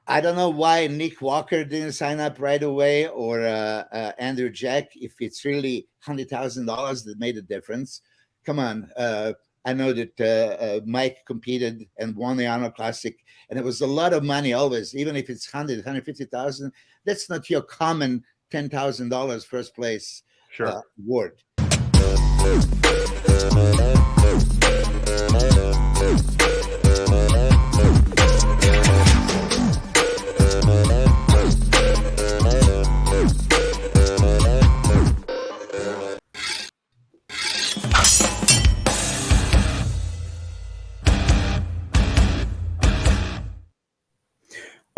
I don't know why Nick Walker didn't sign up right away, or Andrew Jack, if it's really $100,000 that made a difference. Come on. I know that Mike competed and won the Arnold Classic, and it was a lot of money always, even if it's 150,000. That's not your common $10,000 first place award.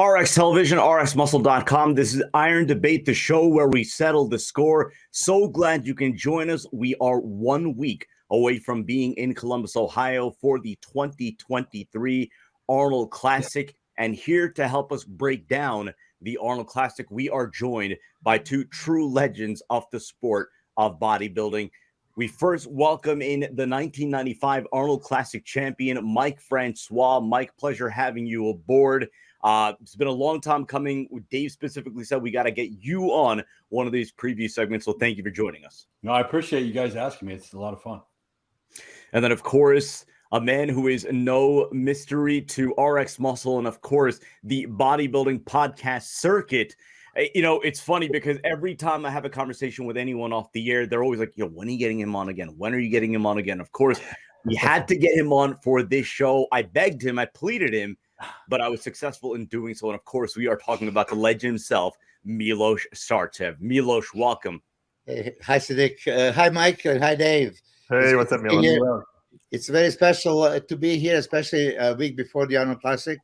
RX Television, RXMuscle.com. This is Iron Debate, the show where we settle the score. So glad you can join us. We are 1 week away from being in Columbus, Ohio for the 2023 Arnold Classic. And here to help us break down the Arnold Classic, we are joined by two true legends of the sport of bodybuilding. We first welcome in the 1995 Arnold Classic champion, Mike Francois. Mike, pleasure having you aboard. It's been a long time coming. Dave specifically said we got to get you on one of these preview segments, so thank you for joining us. No, I appreciate you guys asking me. It's a lot of fun. And then, of course, a man who is no mystery to RX Muscle and, of course, the bodybuilding podcast circuit. You know, it's funny because every time I have a conversation with anyone off the air, they're always like, when are you getting him on again? When are you getting him on again? Of course, we had to get him on for this show. I begged him. I pleaded him. But I was successful in doing so. And of course, we are talking about the legend himself, Milos Sarcev. Milos, welcome. Hi, Siddiq. Hi, Mike. Hi, Dave. Hey, what's up, Milos? It's very special to be here, especially a week before the Arnold Classic,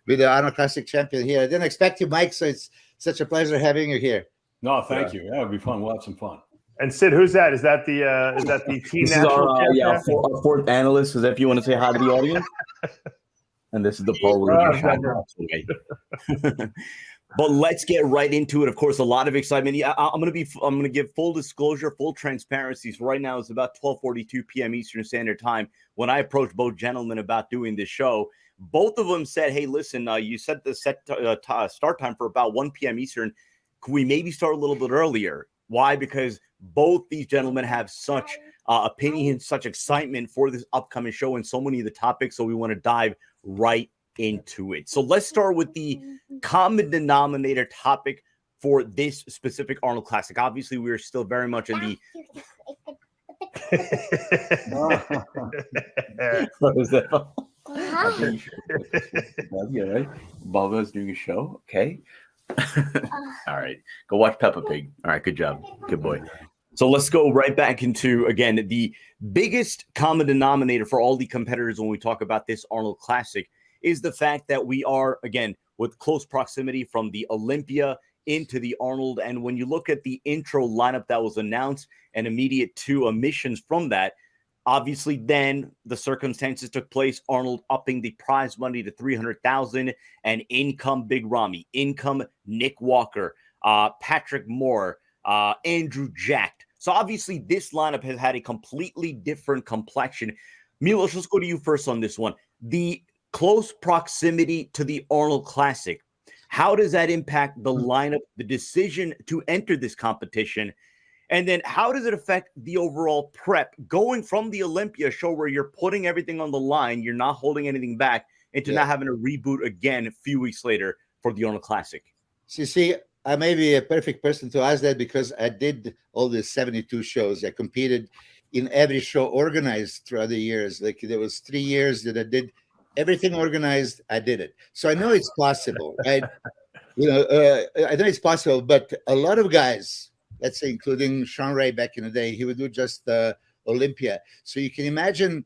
with the Arnold Classic champion here. I didn't expect you, Mike, so it's such a pleasure having you here. No, thank you. Yeah, it'll be fun. We'll have some fun. And Sid, who's that? Is that the team this national is our fourth analyst. Is that if you want to say hi to the audience? And this is the poll. But let's get right into it. Of course, a lot of excitement. Yeah, I'm gonna give full disclosure, full transparency. So right now it's about 12:42 p.m. Eastern Standard Time. When I approached both gentlemen about doing this show, both of them said, "Hey, listen, you set the start time for about 1 p.m. Eastern. Could we maybe start a little bit earlier?" Why? Because both these gentlemen have such opinions, such excitement for this upcoming show and so many of the topics. So we want to dive right into it. So let's start with the common denominator topic for this specific Arnold Classic. Obviously, we're still very much in the what is that? That's good, right? Bubba's doing a show. Okay. All right. Go watch Peppa Pig. All right, good job. Good boy. So let's go right back into, again, the biggest common denominator for all the competitors when we talk about this Arnold Classic is the fact that we are, again, with close proximity from the Olympia into the Arnold. And when you look at the intro lineup that was announced and immediate two emissions from that, obviously then the circumstances took place, Arnold upping the prize money to $300,000 and income Big Ramy, income Nick Walker, Patrick Moore, Andrew Jack. So obviously this lineup has had a completely different complexion. Milos, let's go to you first on this one. The close proximity to the Arnold Classic, how does that impact the lineup, the decision to enter this competition? And then how does it affect the overall prep going from the Olympia show where you're putting everything on the line, you're not holding anything back, into not having to reboot again a few weeks later for the Arnold Classic? So you see, I may be a perfect person to ask that because I did all the 72 shows. I competed in every show organized throughout the years. Like there was 3 years that I did everything organized. I did it. So I know it's possible, right? I know it's possible, but a lot of guys, let's say, including Sean Ray back in the day, he would do just Olympia. So you can imagine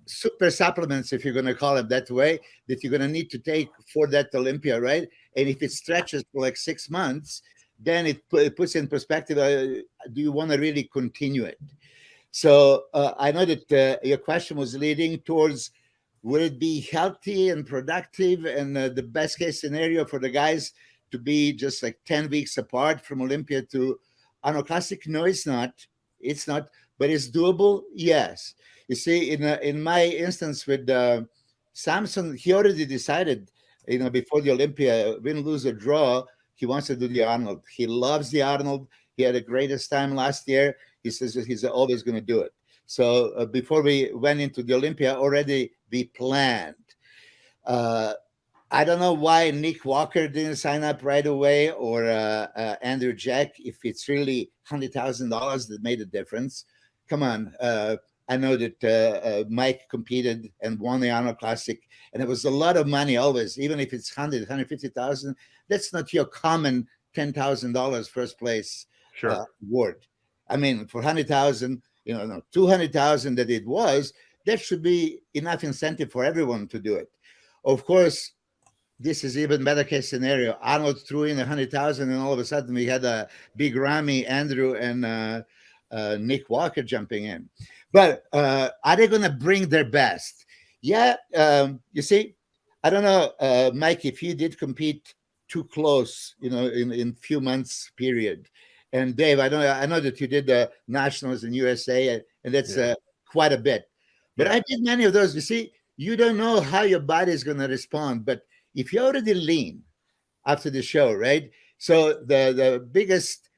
super supplements, if you're going to call them that way, that you're going to need to take for that Olympia, right? And if it stretches for like 6 months, then it puts in perspective, do you want to really continue it? So I know that your question was leading towards, would it be healthy and productive and the best case scenario for the guys to be just like 10 weeks apart from Olympia to Arnold Classic? No, it's not. It's not, but it's doable. Yes. You see, in my instance with Samson, he already decided before the Olympia, win, lose, or draw, he wants to do the Arnold. He loves the Arnold. He had the greatest time last year. He says that he's always going to do it. So before we went into the Olympia, already we planned. I don't know why Nick Walker didn't sign up right away, or Andrew Jack, if it's really $100,000 that made a difference. Come on. I know that Mike competed and won the Arnold Classic, and it was a lot of money always, even if it's 150,000. That's not your common $10,000 first place award. I mean, for 100,000, 200,000 that it was, that should be enough incentive for everyone to do it. Of course, this is even better case scenario. Arnold threw in 100,000, and all of a sudden we had a big Ramy, Andrew, and Nick Walker jumping in. But are they going to bring their best? Yeah. You see, I don't know, Mike, if you did compete too close, in few months period. And Dave, I know that you did the nationals in USA, and that's quite a bit. But I did many of those. You see, you don't know how your body is going to respond. But if you're already lean after the show, right? So the biggest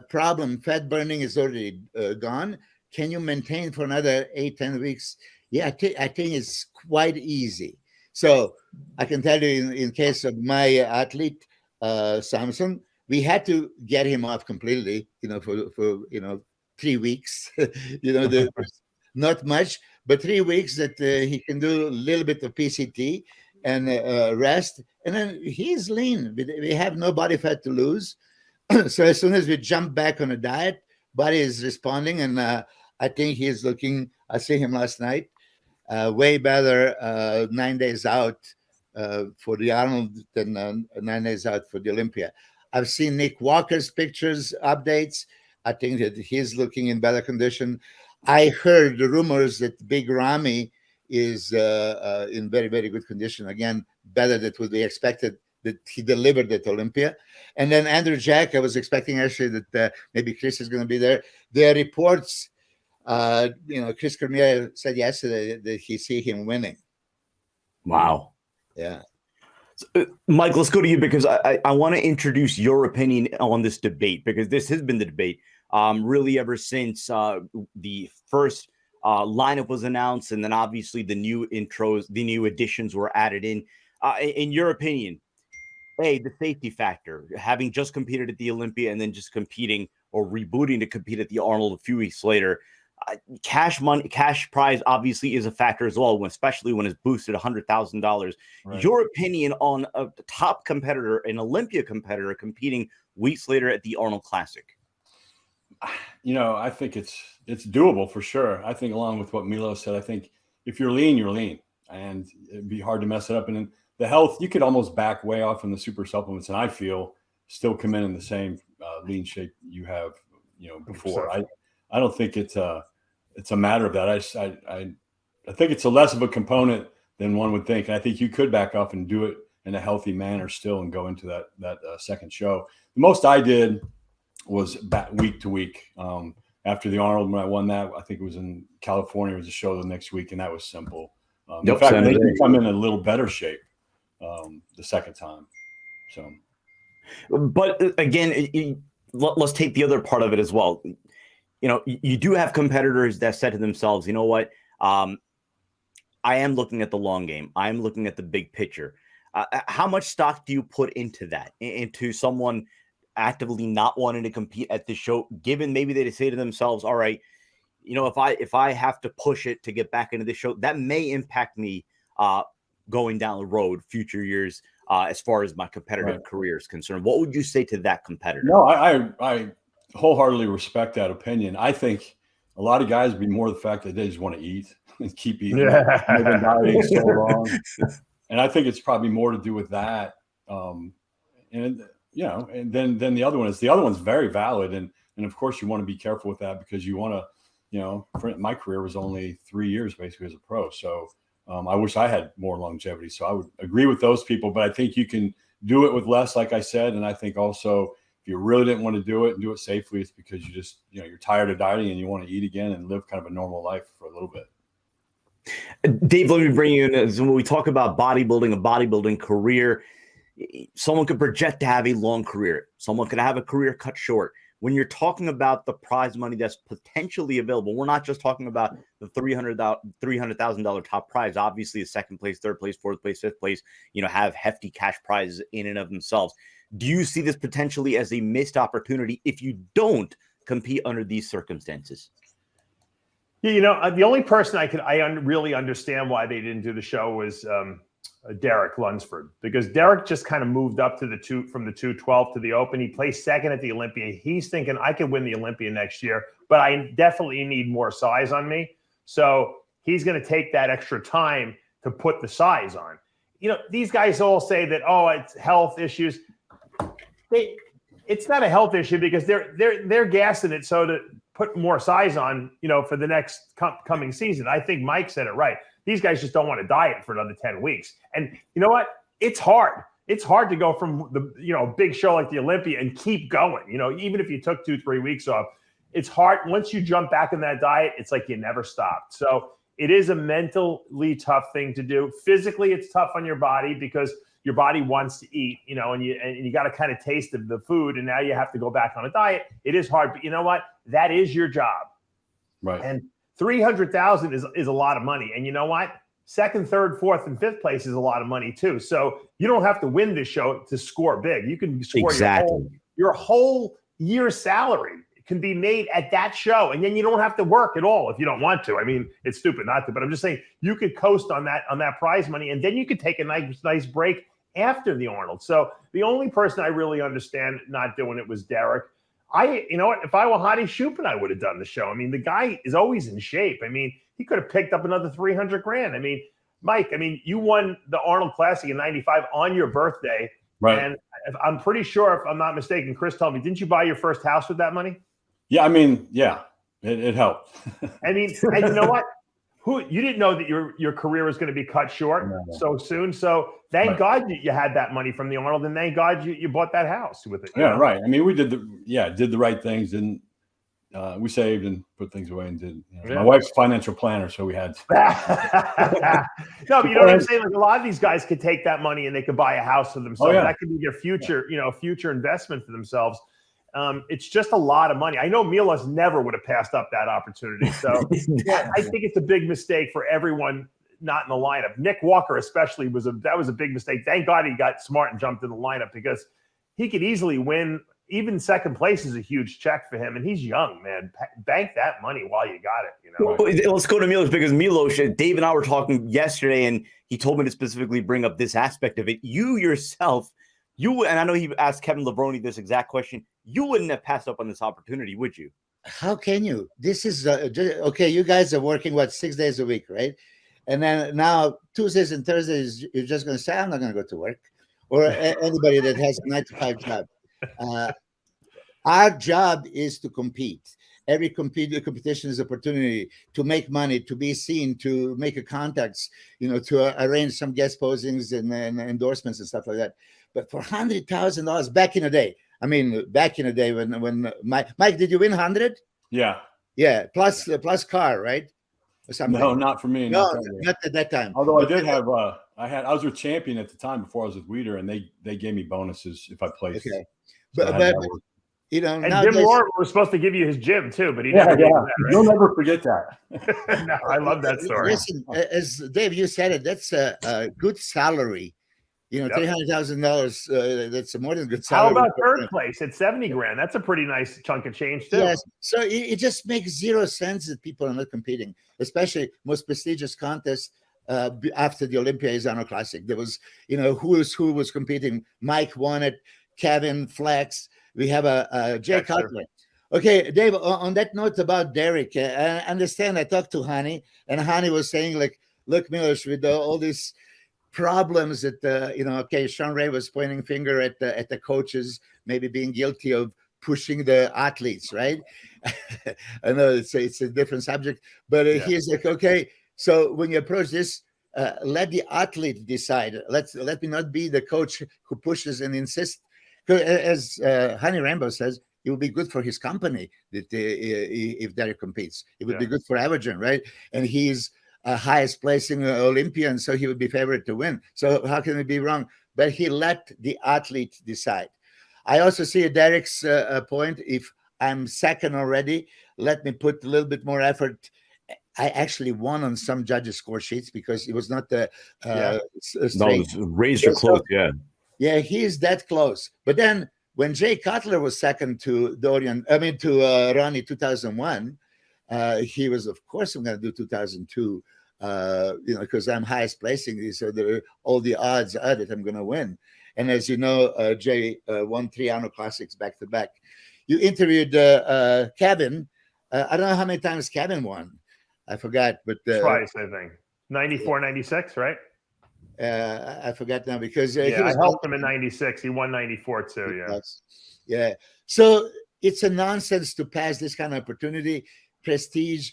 problem, fat burning, is already gone. Can you maintain for another 8-10 weeks? Yeah, I think it's quite easy. So I can tell you, in case of my athlete, Samson, we had to get him off completely, for 3 weeks. Not much, but 3 weeks that he can do a little bit of PCT and rest, and then he's lean. We have no body fat to lose. So as soon as we jump back on a diet, body is responding, and I think he's looking. I see him last night, way better 9 days out for the Arnold than 9 days out for the Olympia. I've seen Nick Walker's pictures, updates. I think that he's looking in better condition. I heard the rumors that Big Ramy is in very, very good condition. Again, better than would be expected, that he delivered at Olympia. And then Andrew Jack, I was expecting actually that maybe Chris is going to be there. There are reports, Chris Cormier said yesterday that he see him winning. Wow. Yeah. So, Mike, let's go to you, because I want to introduce your opinion on this debate, because this has been the debate really ever since the first lineup was announced, and then obviously the new intros, the new additions were added in. In your opinion, the safety factor, having just competed at the Olympia and then just competing or rebooting to compete at the Arnold a few weeks later, cash prize obviously is a factor as well, especially when it's boosted $100,000. Right. Your opinion on a top competitor, an Olympia competitor, competing weeks later at the Arnold Classic? I think it's doable for sure. I think, along with what Milos said, I think if you're lean, you're lean, and it'd be hard to mess it up. And then the health, you could almost back way off from the super supplements, and I feel still come in the same lean shape you have, before. I don't think it's a matter of that. I think it's a less of a component than one would think. And I think you could back off and do it in a healthy manner still and go into that second show. The most I did was week to week. After the Arnold, when I won that, I think it was in California, it was a show the next week, and that was simple. In fact, they can come in a little better shape the second time. So, but again, let's take the other part of it as well. You do have competitors that said to themselves, you know what, I am looking at the long game. I'm looking at the big picture. How much stock do you put into that, into someone actively not wanting to compete at the show, given maybe they say to themselves, all right, if I have to push it to get back into the show, that may impact me going down the road, future years, as far as my competitive career is concerned. What would you say to that competitor? No, I wholeheartedly respect that opinion. I think a lot of guys be more the fact that they just want to eat and keep eating. Yeah. They've been dieting so long. And I think it's probably more to do with that. And then the other one is, the other one's very valid. And of course you want to be careful with that, because you want to, my career was only 3 years basically as a pro. So I wish I had more longevity. So I would agree with those people, but I think you can do it with less, like I said. And I think also, if you really didn't want to do it and do it safely, it's because you just, you're tired of dieting and you want to eat again and live kind of a normal life for a little bit. Dave, let me bring you in. When we talk about bodybuilding, a bodybuilding career, someone could project to have a long career. Someone could have a career cut short. When you're talking about the prize money that's potentially available, we're not just talking about the $300,000 top prize. Obviously, the second place, third place, fourth place, fifth place, have hefty cash prizes in and of themselves. Do you see this potentially as a missed opportunity if you don't compete under these circumstances? The only person I really understand why they didn't do the show was Derek Lunsford, because Derek just kind of moved up to from the 212 to the Open. He placed second at the Olympia. He's thinking, I could win the Olympia next year, but I definitely need more size on me. So he's going to take that extra time to put the size on. These guys all say that, it's health issues. It's not a health issue because they're gassing it so to put more size on, for the next coming season. I think Mike said it right. These guys just don't want to diet for another 10 weeks. And you know what? It's hard. It's hard to go from the big show like the Olympia and keep going. Even if you took 2-3 weeks off, it's hard. Once you jump back in that diet, it's like you never stopped. So it is a mentally tough thing to do. Physically, it's tough on your body because your body wants to eat, and you got to kind of taste the food, and now you have to go back on a diet. It is hard, but you know what? That is your job. Right. And 300,000 is a lot of money. And you know what? Second, third, fourth, and fifth place is a lot of money too. So you don't have to win this show to score big. You can score your whole year's salary can be made at that show. And then you don't have to work at all if you don't want to. I mean, it's stupid not to, but I'm just saying you could coast on that prize money, and then you could take a nice break after the Arnold. So the only person I really understand not doing it was Derek. You know what? If I were Hadi Chupin, I would have done the show. I mean, the guy is always in shape. I mean, he could have picked up another $300,000. I mean, Mike, you won the Arnold Classic in '95 on your birthday. Right. And I'm pretty sure, if I'm not mistaken, Chris told me, didn't you buy your first house with that money? Yeah. It helped. And you know what? You didn't know that your career was going to be cut short so soon. So thank God you had that money from the Arnold, and thank God you bought that house with it. Yeah, right. I mean, we did the right things, and we saved and put things away and did. My wife's a financial planner, so we had. No, but you know what I'm saying? Like, a lot of these guys could take that money and they could buy a house for themselves. That could be their future investment for themselves. It's just a lot of money. I know Milos never would have passed up that opportunity. So I think it's a big mistake for everyone not in the lineup. Nick Walker especially was a big mistake. Thank God he got smart and jumped in the lineup, because he could easily win. Even second place is a huge check for him, and he's young, man. Bank that money while you got it. Well, let's go to Milos, because Milos, Dave and I were talking yesterday, and he told me to specifically bring up this aspect of it. You yourself, and I know he asked Kevin Levrone this exact question. You wouldn't have passed up on this opportunity, would you? How can you? This is okay. You guys are working 6 days a week, right? And then now Tuesdays and Thursdays, you're just going to say, I'm not going to go to work, or anybody that has a 9-to-5 job. Our job is to compete. Every competition is an opportunity to make money, to be seen, to make contacts, to arrange some guest postings and endorsements and stuff like that. But for $100,000 back in the day, when Mike, did you win 100? Yeah. Yeah. Plus car, right? Or something. No, not for me. No, not at that time. Although I did have, I was with Champion at the time before I was with Weider, and they gave me bonuses if I placed. Okay. So But and Jim Moore was supposed to give you his gym too, but he never gave that, right? You'll never forget that. No, I love that story. Listen, as Dave, you said it, that's a good salary. $300,000. That's more than good salary. How about third place at $70,000? That's a pretty nice chunk of change too. Yes. So it just makes zero sense that people are not competing, especially most prestigious contest after the Olympia is Arnold Classic. There was, who was competing. Mike won it. Kevin, Flex. We have a Jay Cutler. Okay, Dave, on that note about Derek, I understand I talked to Hani, and Hani was saying, like, look, Milos, with all these problems that, Sean Ray was pointing finger at the coaches, maybe being guilty of pushing the athletes, right? I know it's a different subject, but he's like, okay, so when you approach this, let the athlete decide. Let me not be the coach who pushes and insists. As Hani Rambo says, it would be good for his company that if Derek competes. It would be good for Evergen, right? And he's highest placing Olympian, so he would be favored to win. So how can it be wrong? But he let the athlete decide. I also see Derek's point. If I'm second already, let me put a little bit more effort. I actually won on some judges' score sheets because it was not the straight. No, razor close, yeah. Yeah, he's that close. But then when Jay Cutler was second to Ronnie 2001, he was, of course, I'm going to do 2002, because I'm highest placing. So all the odds are that I'm going to win. And as you know, Jay won 3 Arnold Classics back to back. You interviewed Kevin. I don't know how many times Kevin won. I forgot, but twice, I think. 94, 96, right? I forgot now because I helped him in 96. He won 94 too. Yeah. Yeah. So it's a nonsense to pass this kind of opportunity, prestige.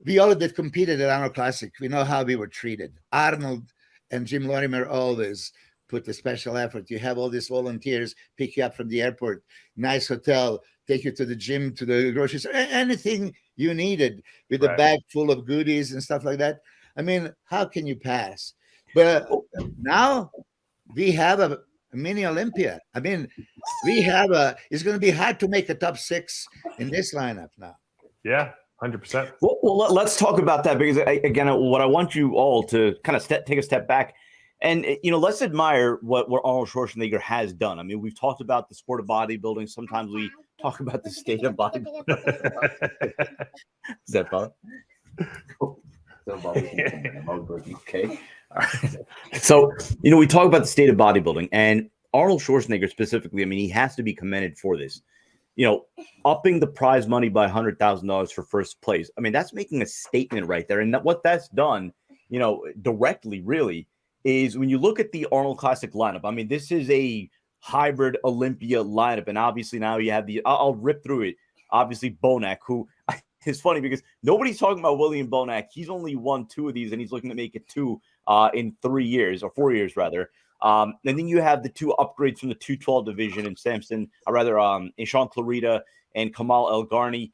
We all that competed at Arnold Classic, we know how we were treated. Arnold and Jim Lorimer always put a special effort. You have all these volunteers pick you up from the airport, nice hotel, take you to the gym, to the grocery store, anything you needed with a bag full of goodies and stuff like that. I mean, how can you pass? But now we have a mini Olympia. I mean, it's going to be hard to make a top 6 in this lineup now. Yeah, 100%. Well, let's talk about that because, again, what I want you all to kind of take a step back and, let's admire what Arnold Schwarzenegger has done. I mean, we've talked about the sport of bodybuilding. Sometimes we talk about the state of bodybuilding. Is that fun? Okay. All right. So, we talk about the state of bodybuilding and Arnold Schwarzenegger specifically. I mean, he has to be commended for this. Upping the prize money by $100,000 for first place. I mean, that's making a statement right there. And what that's done, directly really is when you look at the Arnold Classic lineup. I mean, this is a hybrid Olympia lineup. And obviously now you have I'll rip through it. Obviously, Bonac, who it's funny because nobody's talking about William Bonac. He's only won 2 of these and he's looking to make it 2 in 3 years or 4 years rather. And then you have the 2 upgrades from the 212 division and Sean Clarita and Kamal El Garni.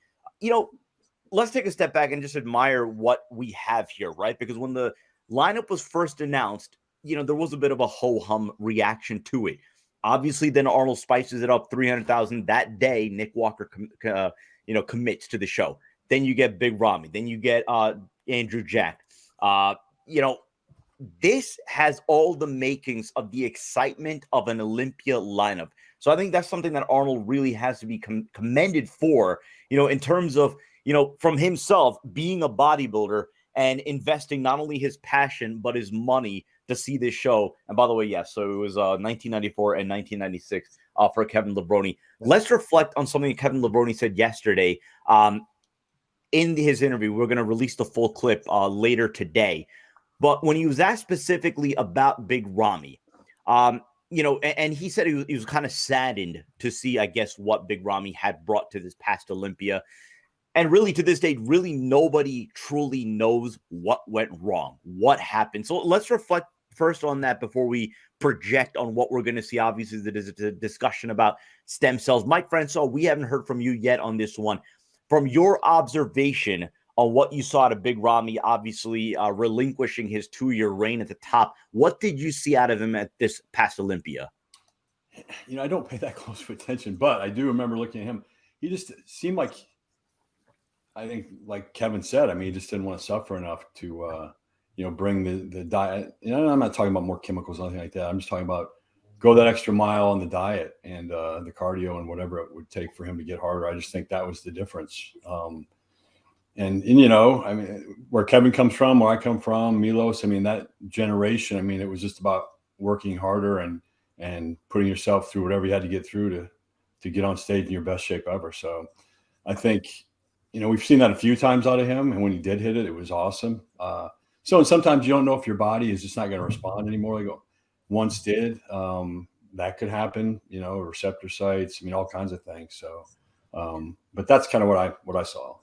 Let's take a step back and just admire what we have here, right? Because when the lineup was first announced, there was a bit of a ho-hum reaction to it. Obviously, then Arnold spices it up 300,000 that day. Nick Walker, commits to the show. Then you get Big Ramy. Then you get Andrew Jack. This has all the makings of the excitement of an Olympia lineup. So I think that's something that Arnold really has to be commended for, in terms of, from himself being a bodybuilder and investing not only his passion, but his money to see this show. And by the way, yes, so it was 1994 and 1996 for Kevin Levrone. Let's reflect on something that Kevin Levrone said yesterday in his interview. We're going to release the full clip later today. But when he was asked specifically about Big Ramy, and he said he was kind of saddened to see, I guess, what Big Ramy had brought to this past Olympia. And really, to this day, really nobody truly knows what went wrong, what happened. So let's reflect first on that before we project on what we're going to see. Obviously, there's a discussion about stem cells. Mike Francois, we haven't heard from you yet on this one. From your observation on what you saw to Big Ramy, obviously relinquishing his 2-year reign at the top, what did you see out of him at this past Olympia? I don't pay that close of attention, but I do remember looking at him. He just seemed like, I think, like Kevin said, I mean, he just didn't want to suffer enough to, bring the diet. I'm not talking about more chemicals or anything like that. I'm just talking about go that extra mile on the diet and the cardio and whatever it would take for him to get harder. I just think that was the difference. And I mean, where Kevin comes from, where I come from, Milos, I mean, that generation, I mean, it was just about working harder and putting yourself through whatever you had to get through to get on stage in your best shape ever. So I think, we've seen that a few times out of him. And when he did hit it, it was awesome. And sometimes you don't know if your body is just not going to respond anymore. Like once did, that could happen, receptor sites, I mean, all kinds of things. So, but that's kind of what I saw.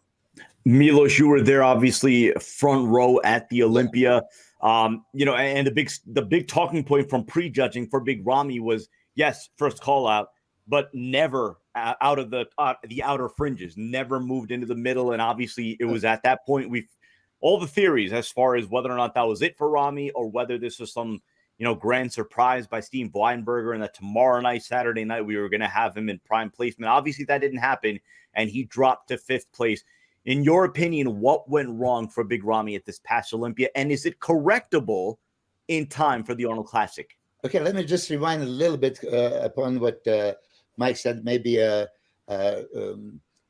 Milos, you were there, obviously front row at the Olympia. And the big talking point from prejudging for Big Ramy was, yes, first call out, but never out of the outer fringes, never moved into the middle. And obviously it was at that point all the theories as far as whether or not that was it for Ramy or whether this was some, grand surprise by Steve Weinberger and that tomorrow night, Saturday night, we were going to have him in prime placement. Obviously, that didn't happen, and he dropped to 5th place. In your opinion, what went wrong for Big Ramy at this past Olympia, and is it correctable in time for the Arnold Classic? Okay, let me just rewind a little bit upon what Mike said. Maybe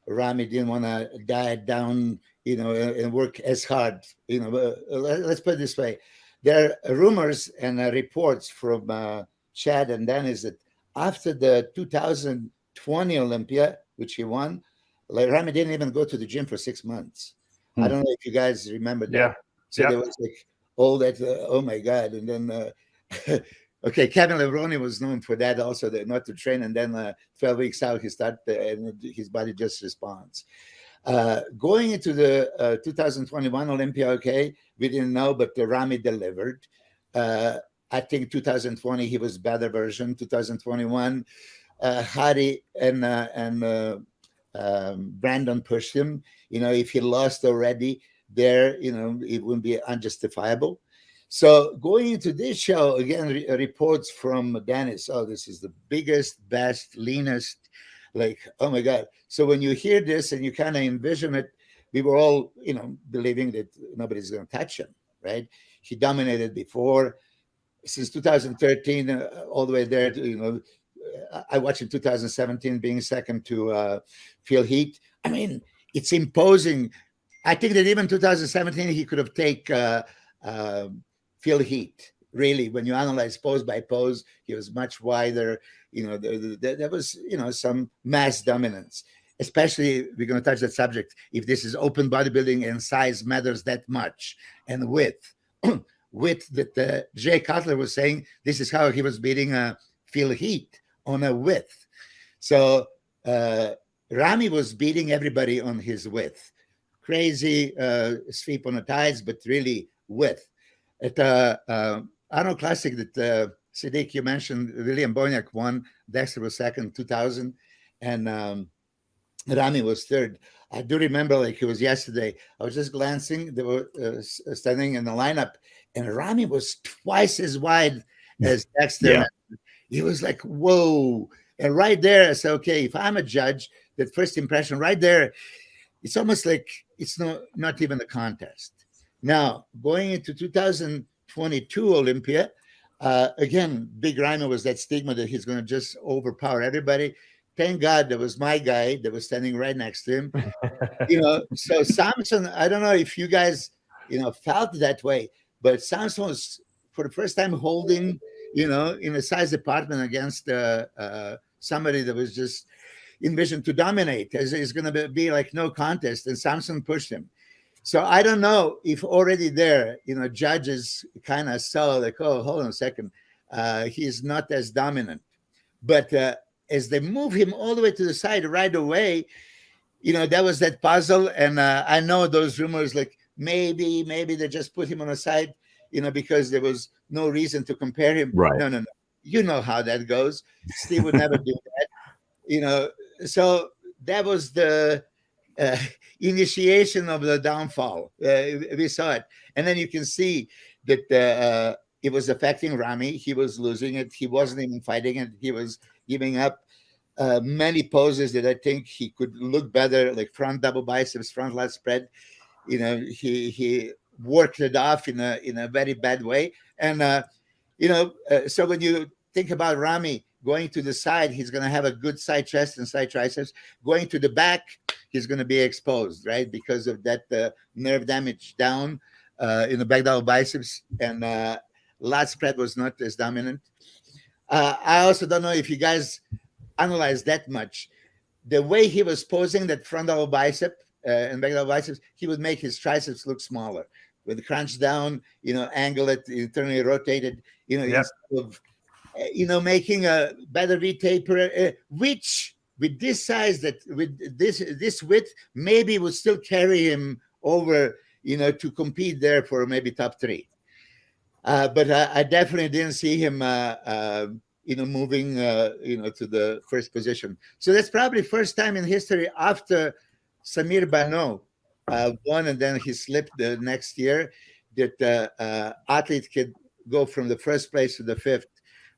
Ramy didn't want to diet down, and work as hard. Let's put it this way. There are rumors and reports from Chad and Dennis that after the 2020 Olympia, which he won, Ramy didn't even go to the gym for 6 months. I don't know if you guys remember that. Yeah. So there was like all that, oh my God. And then, okay, Kevin Levrone was known for that also, not to train. And then 12 weeks out, he started and his body just responds. Going into the 2021 Olympia, okay, we didn't know, but Ramy delivered. I think 2020, he was better version. 2021, Hari and Brandon pushed him. If he lost already there, it wouldn't be unjustifiable. So going into this show, again, reports from Dennis, this is the biggest, best, leanest, like, oh my God. So when you hear this and you kind of envision it, we were all, believing that nobody's going to touch him, right? He dominated before. Since 2013, all the way there to, I watched in 2017 being second to Phil Heath. I mean, it's imposing. I think that even 2017, he could have taken Phil Heath. Really, when you analyze pose by pose, he was much wider. There was, some mass dominance. Especially, we're going to touch that subject. If this is open bodybuilding and size matters that much, and width, width that Jay Cutler was saying, this is how he was beating Phil Heath on a width. So Ramy was beating everybody on his width. Crazy sweep on the thighs, but really width. At Arnold Classic that Siddiq, you mentioned, William Boyniak won. Dexter was second, 2000. And Ramy was third. I do remember like it was yesterday. I was just glancing. They were standing in the lineup. And Ramy was twice as wide as Dexter. Yeah. He was like, whoa. And right there, I said, okay, if I'm a judge, that first impression right there, it's almost like it's not even a contest. Now, going into 2022 Olympia, again, Big Ramy was that stigma that he's going to just overpower everybody. Thank God there was my guy that was standing right next to him. So Samson, I don't know if you guys, felt that way, but Samson was for the first time holding, in a size department against somebody that was just envisioned to dominate. It's going to be like no contest, and Samson pushed him. So I don't know if already there, judges kind of saw like, oh, hold on a second, he's not as dominant. But as they move him all the way to the side right away, that was that puzzle. And I know those rumors like maybe they just put him on the side, because there was no reason to compare him. Right. No. You know how that goes. Steve would never do that. So that was the initiation of the downfall. We saw it. And then you can see that it was affecting Ramy. He was losing it. He wasn't even fighting it. He was giving up many poses that I think he could look better, like front double biceps, front lat spread. He worked it off in a very bad way. And, so when you think about Ramy going to the side, he's going to have a good side chest and side triceps. Going to the back, he's going to be exposed, right? Because of that nerve damage down in the back double biceps. And lat spread was not as dominant. I also don't know if you guys analyze that much. The way he was posing that front double bicep and back double biceps, he would make his triceps look smaller. With the crunch down, angle it, internally rotated, instead of, making a better V-taper, which with this size, that with this width, maybe would still carry him over, to compete there for maybe top 3. But I definitely didn't see him, moving, to the first position. So that's probably first time in history after Samir Bano won, and then he slipped the next year, that athlete could go from the first place to the fifth,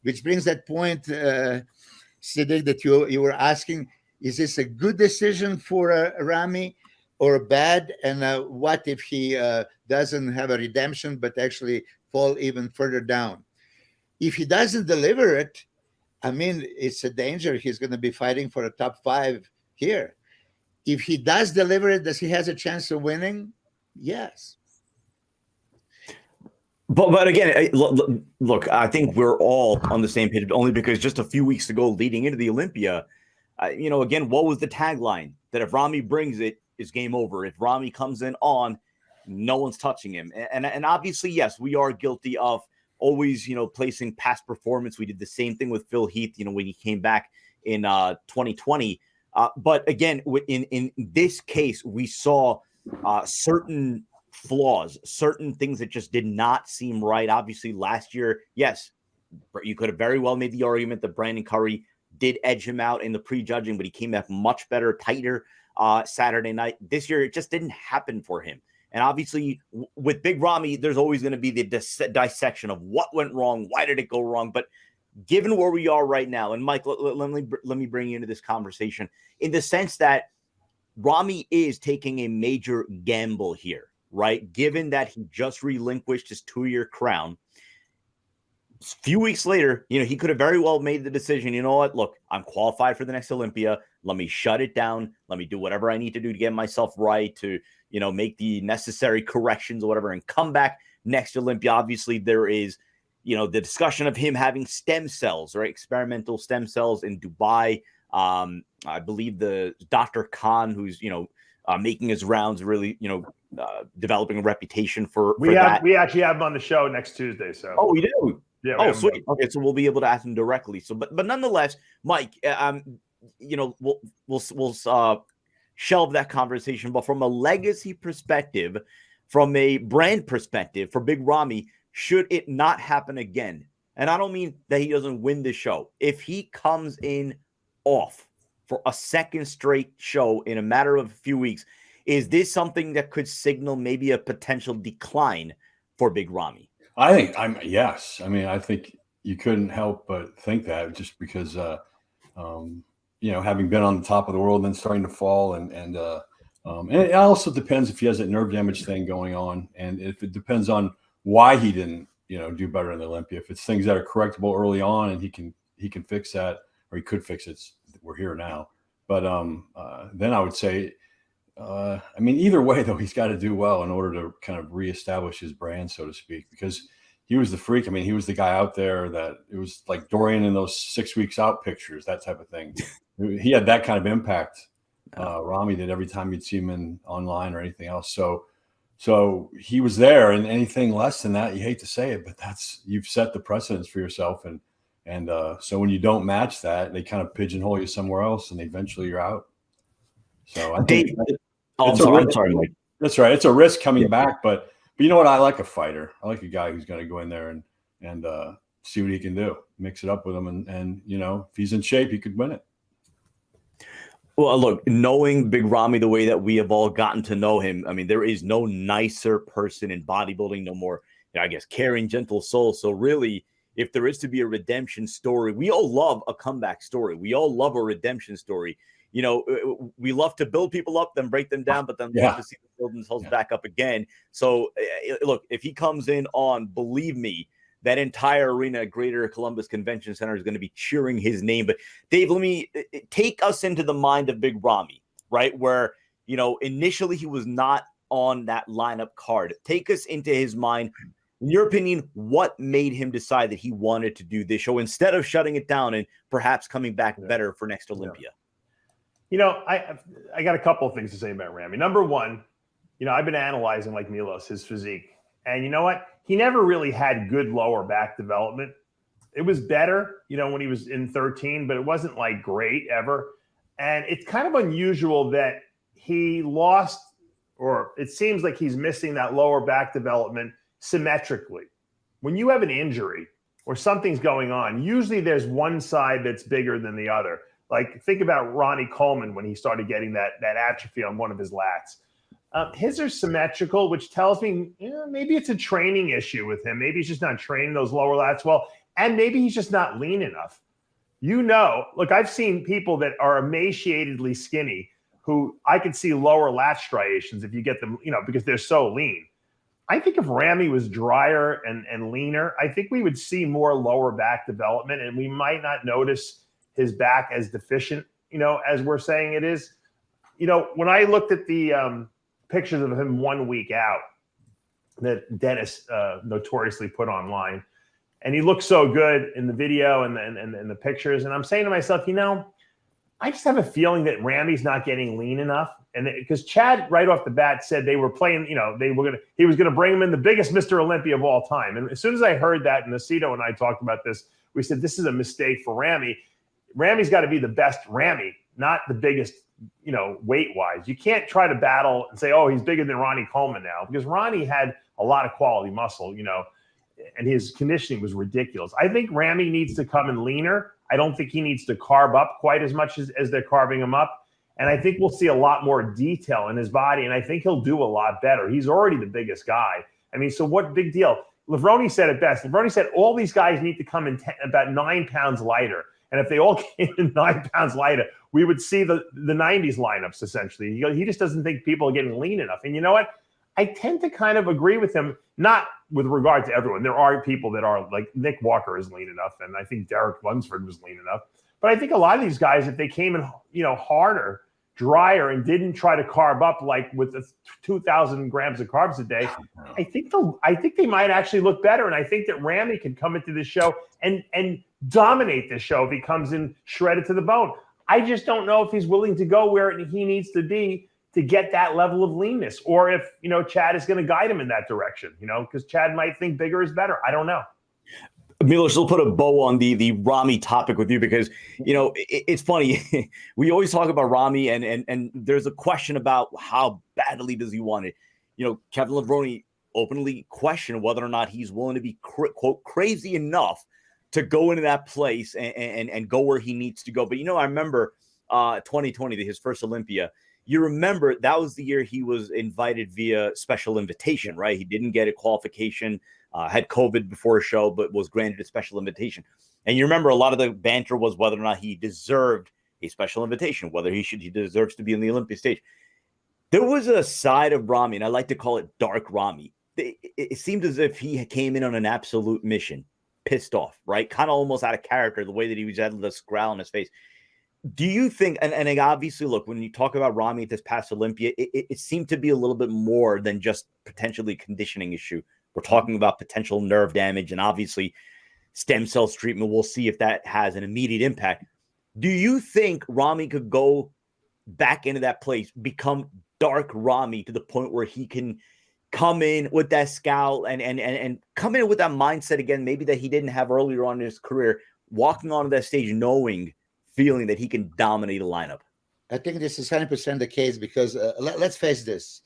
which brings that point, Siddiq, that you were asking, is this a good decision for Ramy or bad? And what if he doesn't have a redemption, but actually fall even further down? If he doesn't deliver it, I mean, it's a danger. He's going to be fighting for a top 5 here. If he does deliver it, does he has a chance of winning? Yes. But again, look, I think we're all on the same page, only because just a few weeks ago, leading into the Olympia, again, what was the tagline? That if Ramy brings it, it's game over. If Ramy comes in on, no one's touching him. And obviously, yes, we are guilty of always, placing past performance. We did the same thing with Phil Heath, when he came back in 2020. But again, in this case, we saw certain flaws, certain things that just did not seem right. Obviously, last year, yes, you could have very well made the argument that Brandon Curry did edge him out in the prejudging, but he came back much better, tighter Saturday night. This year, it just didn't happen for him. And obviously, with Big Ramy, there's always going to be the dissection of what went wrong, why did it go wrong. But given where we are right now, and Mike, let me bring you into this conversation in the sense that Ramy is taking a major gamble here, right? Given that he just relinquished his 2-year crown. A few weeks later, he could have very well made the decision, you know what, look, I'm qualified for the next Olympia. Let me shut it down. Let me do whatever I need to do to get myself right, to, make the necessary corrections or whatever, and come back next Olympia. Obviously, there is, the discussion of him having stem cells, right? Experimental stem cells in Dubai. I believe the Dr. Khan, who's, making his rounds, really, developing a reputation for that. We actually have him on the show next Tuesday. So. Oh, we do? Yeah. Oh, sweet. Okay, so we'll be able to ask him directly. So, but nonetheless, Mike, we'll shelve that conversation. But from a legacy perspective, from a brand perspective, for Big Ramy, should it not happen again? And I don't mean that he doesn't win the show. If he comes in off for a second straight show in a matter of a few weeks, is this something that could signal maybe a potential decline for Big Ramy? Yes. I mean, I think you couldn't help but think that, just because, having been on the top of the world and then starting to fall, and it also depends if he has that nerve damage thing going on, and if it depends on why he didn't, do better in the Olympia. If it's things that are correctable early on and he can fix that, or he could fix it, we're here now. But then I would say, either way, though, he's got to do well in order to kind of reestablish his brand, so to speak, because he was the freak. I mean, he was the guy out there that it was like Dorian in those 6 weeks out pictures, that type of thing. He had that kind of impact. Ramy did every time you'd see him online or anything else. So he was there, and anything less than that, you hate to say it, but you've set the precedence for yourself. And so when you don't match that, they kind of pigeonhole you somewhere else, and eventually you're out. So I think I'm sorry, Mike. That's right. It's a risk coming back, but you know what? I like a fighter. I like a guy who's going to go in there and see what he can do, mix it up with him, and if he's in shape, he could win it. Well, look, knowing Big Ramy the way that we have all gotten to know him, I mean, there is no nicer person in bodybuilding, no more, I guess, caring, gentle soul. So really, if there is to be a redemption story, we all love a comeback story. We all love a redemption story. We love to build people up, then break them down, but then love to see them build themselves back up again. So, look, if he comes in on, believe me, that entire arena at Greater Columbus Convention Center is going to be cheering his name. But Dave, let me take us into the mind of Big Ramy, right? Where, initially he was not on that lineup card. Take us into his mind. In your opinion, what made him decide that he wanted to do this show instead of shutting it down and perhaps coming back better for next Olympia? I got a couple of things to say about Ramy. Number one, I've been analyzing, like Milos, his physique. And you know what? He never really had good lower back development. It was better, when he was in 13, but it wasn't like great ever. And it's kind of unusual that he lost, or it seems like he's missing that lower back development symmetrically. When you have an injury or something's going on, usually there's one side that's bigger than the other. Like, think about Ronnie Coleman when he started getting that atrophy on one of his lats. His are symmetrical, which tells me maybe it's a training issue with him. Maybe he's just not training those lower lats well, and maybe he's just not lean enough. Look, I've seen people that are emaciatedly skinny who I could see lower lat striations if you get them, because they're so lean. I think if Ramy was drier and leaner, I think we would see more lower back development, and we might not notice his back as deficient, as we're saying it is. When I looked at the pictures of him 1 week out that Dennis notoriously put online, and he looked so good in the video and the pictures, and I'm saying to myself, I just have a feeling that Ramy's not getting lean enough. And because Chad right off the bat said they were playing, he was going to bring him in the biggest Mr. Olympia of all time. And as soon as I heard that, and Nacito and I talked about this, we said, this is a mistake for Ramy. Ramy's got to be the best Ramy, not the biggest, weight wise. You can't try to battle and say, oh, he's bigger than Ronnie Coleman now, because Ronnie had a lot of quality muscle, and his conditioning was ridiculous. I think Ramy needs to come in leaner. I don't think he needs to carb up quite as much as they're carving him up. And I think we'll see a lot more detail in his body, and I think he'll do a lot better. He's already the biggest guy. I mean, so what big deal? Levrone said it best. Levrone said all these guys need to come in about 9 pounds lighter. And if they all came in 9 pounds lighter, we would see the 90s lineups, essentially. He just doesn't think people are getting lean enough. And you know what? I tend to kind of agree with him, not with regard to everyone. There are people that are like Nick Walker is lean enough, and I think Derek Lunsford was lean enough. But I think a lot of these guys, if they came in, harder, drier, and didn't try to carb up like with the 2,000 grams of carbs a day, I think they might actually look better. And I think that Ramy can come into this show and dominate this show if he comes in shredded to the bone. I just don't know if he's willing to go where he needs to be to get that level of leanness, or if, Chad is going to guide him in that direction, because Chad might think bigger is better. I don't know. Milos, we'll put a bow on the Ramy topic with you because, it's funny. We always talk about Ramy and there's a question about how badly does he want it. Kevin Levrone openly questioned whether or not he's willing to be, quote, crazy enough to go into that place and go where he needs to go. But, I remember 2020, his first Olympia. You remember that was the year he was invited via special invitation, right? He didn't get a qualification, had COVID before a show, but was granted a special invitation. And you remember a lot of the banter was whether or not he deserved a special invitation, whether he deserves to be on the Olympia stage. There was a side of Ramy, and I like to call it dark Ramy. It seemed as if he came in on an absolute mission, pissed off, right? Kind of almost out of character, the way that he was had this growl on his face. Do you think, and obviously, look, when you talk about Ramy at this past Olympia, it seemed to be a little bit more than just potentially a conditioning issue. We're talking about potential nerve damage and obviously stem cells treatment. We'll see if that has an immediate impact. Do you think Ramy could go back into that place, become dark Ramy to the point where he can come in with that scowl and come in with that mindset again, maybe that he didn't have earlier on in his career, walking onto that stage feeling that he can dominate a lineup? I think this is 100% the case because let's face this.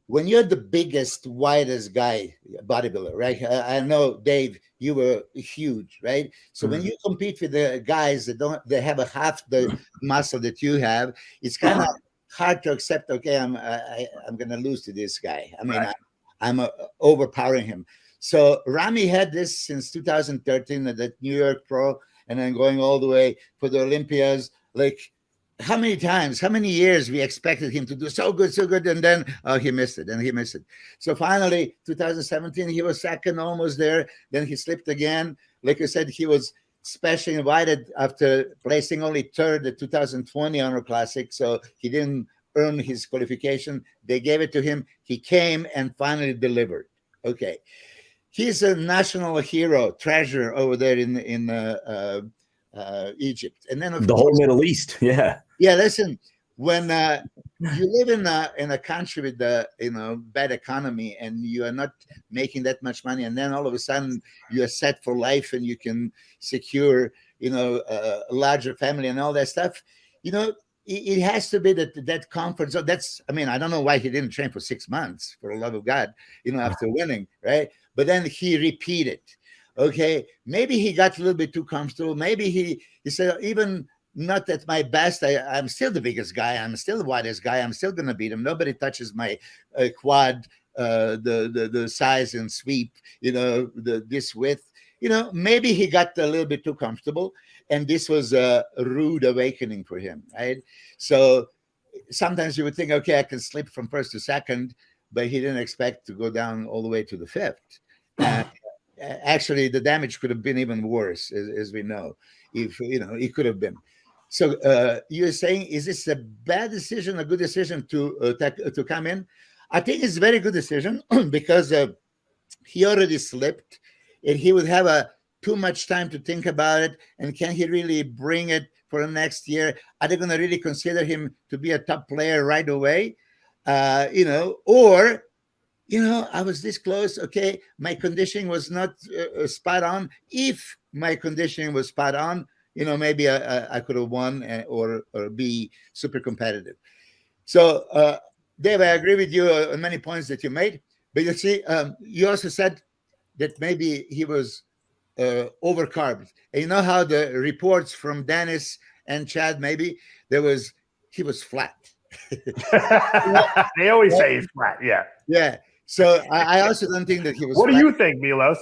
When you're the biggest, widest guy, bodybuilder, right? I know, Dave, you were huge, right? So when you compete with the guys that they have a half the muscle that you have, it's kind of hard to accept, okay, I'm going to lose to this guy. I mean, right. I'm overpowering him. So Ramy had this since 2013 at the New York Pro, and then going all the way for the Olympias. Like, how many times, how many years we expected him to do so good, and then he missed it. So finally, 2017, he was second, almost there. Then he slipped again. Like I said, he was specially invited after placing only third at 2020 Arnold Classic, so he didn't earn his qualification. They gave it to him. He came and finally delivered. Okay. He's a national hero, treasure over there in Egypt, and then the whole Middle East. Yeah. Listen, when you live in a country with bad economy, and you are not making that much money, and then all of a sudden you are set for life, and you can secure a larger family and all that stuff. It has to be that comfort. So I don't know why he didn't train for 6 months, for the love of God, after winning, right? But then he repeated. Okay, maybe he got a little bit too comfortable. Maybe he said, even not at my best. I'm still the biggest guy. I'm still the widest guy. I'm still going to beat him. Nobody touches my quad, the size and sweep, this width. Maybe he got a little bit too comfortable, and this was a rude awakening for him, right? So sometimes you would think, okay, I can slip from first to second, but he didn't expect to go down all the way to the fifth. Actually, the damage could have been even worse, as we know, if it could have been. So you're saying, is this a bad decision, a good decision to come in? I think it's a very good decision because he already slipped, and he would have too much time to think about it. And can he really bring it for the next year? Are they going to really consider him to be a top player right away? Or I was this close. Okay, my conditioning was not spot on. If my conditioning was spot on, maybe I could have won or be super competitive. So, Dave, I agree with you on many points that you made. But you see, you also said that maybe he was overcarbed. And you know how the reports from Dennis and Chad, maybe he was flat. They always say he's flat. Yeah. Yeah. So I also don't think that he was. What do you think, Milos?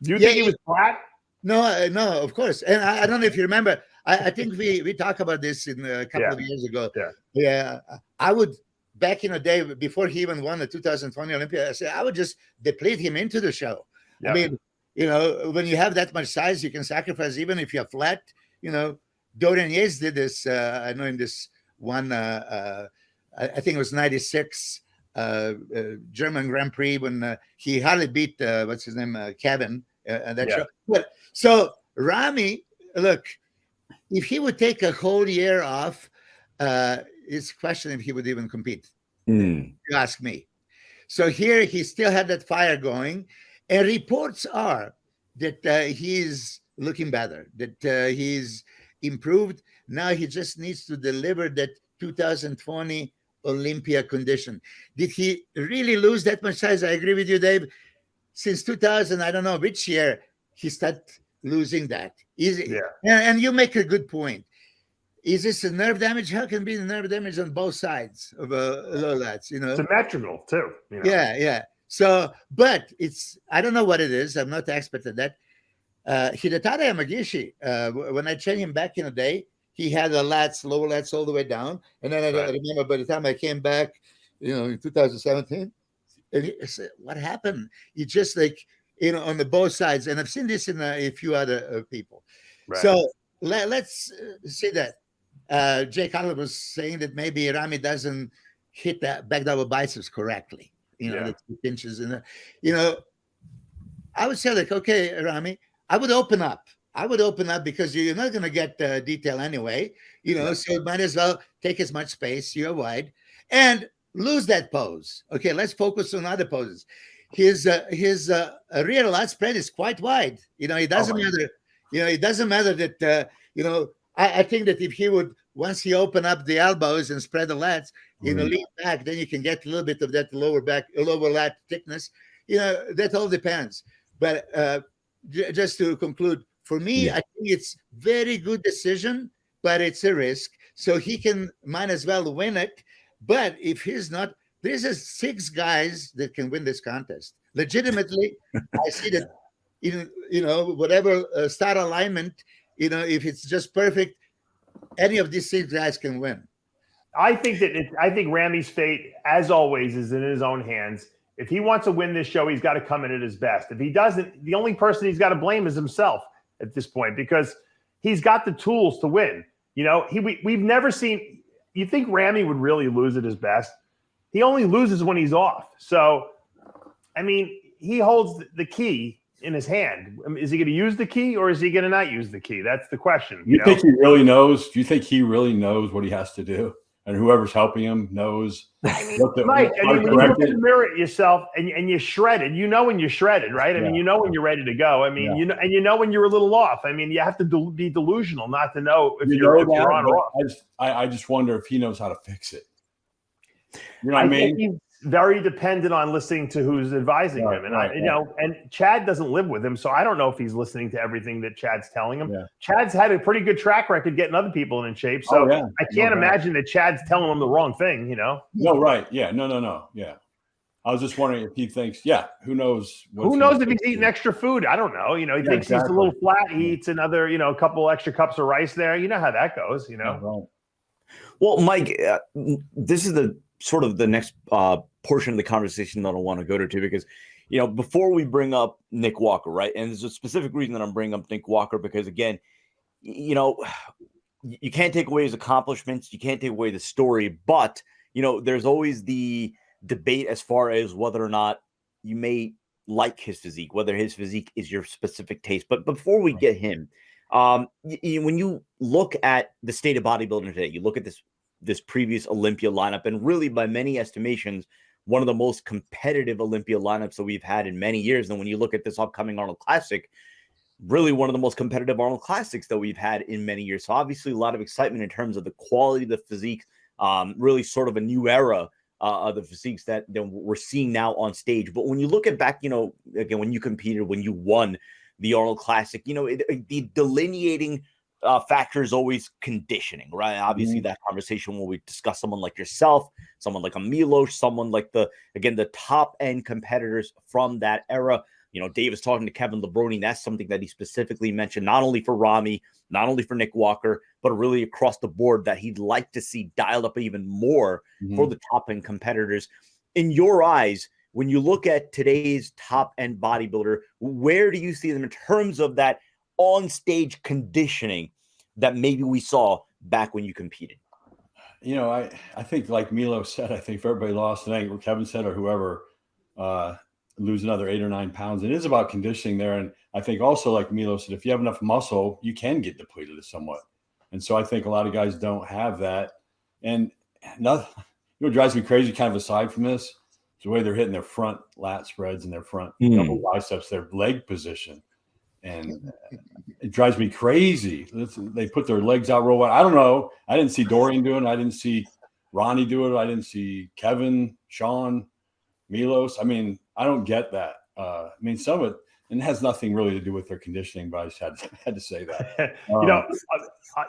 Do you think he was flat? No, of course. And I don't know if you remember. I think we talked about this in a couple of years ago. Yeah. I would, back in the day before he even won the 2020 Olympia, I said I would just deplete him into the show. Yep. I mean, when you have that much size, you can sacrifice even if you're flat. Dorian Yates did this. I know in this one, I think it was 96 German Grand Prix when he hardly beat what's his name, Kevin, that show. But so Ramy, look, if he would take a whole year off, it's a question if he would even compete. You ask me. So here he still had that fire going, and reports are that he's looking better, that he's improved. Now he just needs to deliver that 2020 Olympia condition. Did he really lose that much size? I agree with you, Dave. Since 2000, I don't know which year he started losing that. And you make a good point. Is this a nerve damage? How can it be nerve damage on both sides of low lats? Symmetrical too. Yeah. So, but I don't know what it is. I'm not the expert at that. Hidetada Yamagishi, when I trained him back in the day, he had the lower lats all the way down. And then I remember by the time I came back, in 2017, I said, what happened? He just on the both sides. And I've seen this in a few other people. Right. So let's say that Jay Cutler was saying that maybe Ramy doesn't hit that back double biceps correctly. The 2 inches. And, I would say okay, Ramy, I would open up because you're not going to get detail anyway, so you might as well take as much space. You're wide and lose that pose. Okay, let's focus on other poses. His rear lat spread is quite wide. It doesn't matter. It doesn't matter that, I think that if he would, once he open up the elbows and spread the lats, lean back, then you can get a little bit of that lower lat thickness. That all depends. But just to conclude, for me, I think it's very good decision, but it's a risk. So he might as well win it. But if he's not, there's 6 guys that can win this contest. Legitimately, I see that, whatever start alignment, if it's just perfect, any of these 6 guys can win. I think Ramy's fate, as always, is in his own hands. If he wants to win this show, he's got to come in at his best. If he doesn't, the only person he's got to blame is himself at this point, because he's got the tools to win. We've never seen. You think Ramy would really lose at his best? He only loses when he's off. So, I mean, he holds the key in his hand. I mean, is he going to use the key or is he going to not use the key? That's the question. You think he really knows? Do you think he really knows what he has to do? And whoever's helping him knows. Mike, when you look in the mirror at yourself and you're shredded, when you're shredded, right? I mean, when you're ready to go. I mean, when you're a little off. I mean, you have to be delusional not to know if you're on or off. I just wonder if he knows how to fix it. You know what I mean? very dependent on listening to who's advising him. And you know, and Chad doesn't live with him, so I don't know if he's listening to everything that Chad's telling him. Yeah. Chad's had a pretty good track record getting other people in shape, so I can't imagine that Chad's telling him the wrong thing, you know? No, right. Yeah. No. Yeah. I was just wondering if he thinks, who knows? Who knows if he's eating extra food? I don't know. You know, he thinks he's a little flat. He eats another, you know, a couple extra cups of rice there. You know how that goes, you know? Right. Well, Mike, this is the sort of the next portion of the conversation that I want to go to, because, you know, before we bring up Nick Walker, right? And there's a specific reason that I'm bringing up Nick Walker, because, again, you know, you can't take away his accomplishments. You can't take away the story. But, you know, there's always the debate as far as whether or not you may like his physique, whether his physique is your specific taste. But before we get him, when you look at the state of bodybuilding today, you look at this previous Olympia lineup, and really by many estimations, one of the most competitive Olympia lineups that we've had in many years. And when you look at this upcoming Arnold Classic, really one of the most competitive Arnold Classics that we've had in many years. So obviously a lot of excitement in terms of the quality of the physique, really sort of a new era of the physiques that we're seeing now on stage. But when you look at back, you know, again, when you competed, when you won the Arnold Classic, you know, the delineating factor is always conditioning, right? Obviously, that conversation when we discuss someone like yourself, someone like a Milos, someone like the top end competitors from that era. You know, Dave is talking to Kevin Lebroni. That's something that he specifically mentioned, not only for Ramy, not only for Nick Walker, but really across the board, that he'd like to see dialed up even more for the top end competitors. In your eyes, when you look at today's top end bodybuilder, where do you see them in terms of that on stage conditioning that maybe we saw back when you competed? You know, I think, like Milo said, I think if everybody lost today, or Kevin said, or whoever, lose another 8 or 9 pounds. It is about conditioning there. And I think also, like Milo said, if you have enough muscle, you can get depleted somewhat. And so I think a lot of guys don't have that. And nothing, you know, what drives me crazy, kind of aside from this, is the way they're hitting their front lat spreads and their front double biceps, their leg position. And it drives me crazy. They put their legs out real wide. I don't know. I didn't see Dorian doing it. I didn't see Ronnie do it. I didn't see Kevin, Sean, Milos. I mean, I don't get that. I mean, some of it, and it has nothing really to do with their conditioning, but I just had to say that.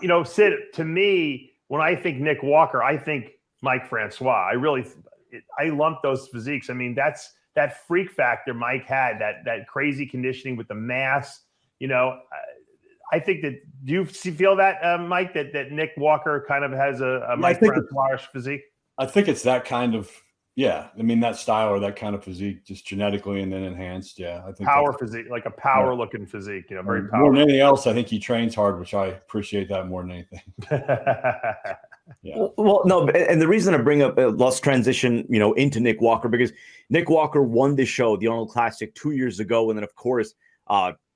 You know, Sid, to me, when I think Nick Walker, I think Mike Francois. I lump those physiques. I mean, that's that freak factor Mike had, that crazy conditioning with the mass. You know, I think that, do you feel that, Mike, that Nick Walker kind of has a Mike Francois physique? I think it's that kind of, I mean, that style or that kind of physique, just genetically and then enhanced. Yeah, I think power physique, like a power looking physique, you know, very powerful. More than anything else, I think he trains hard, which I appreciate that more than anything. Well, no, and the reason I bring up let's transition, you know, into Nick Walker, because Nick Walker won this show, the Arnold Classic, 2 years ago, and then of course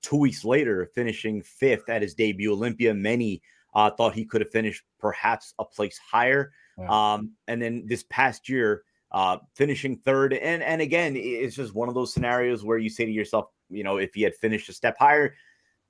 2 weeks later, finishing 5th at his debut Olympia. Many thought he could have finished perhaps a place higher, and then this past year, finishing 3rd. And again, it's just one of those scenarios where you say to yourself, you know, if he had finished a step higher,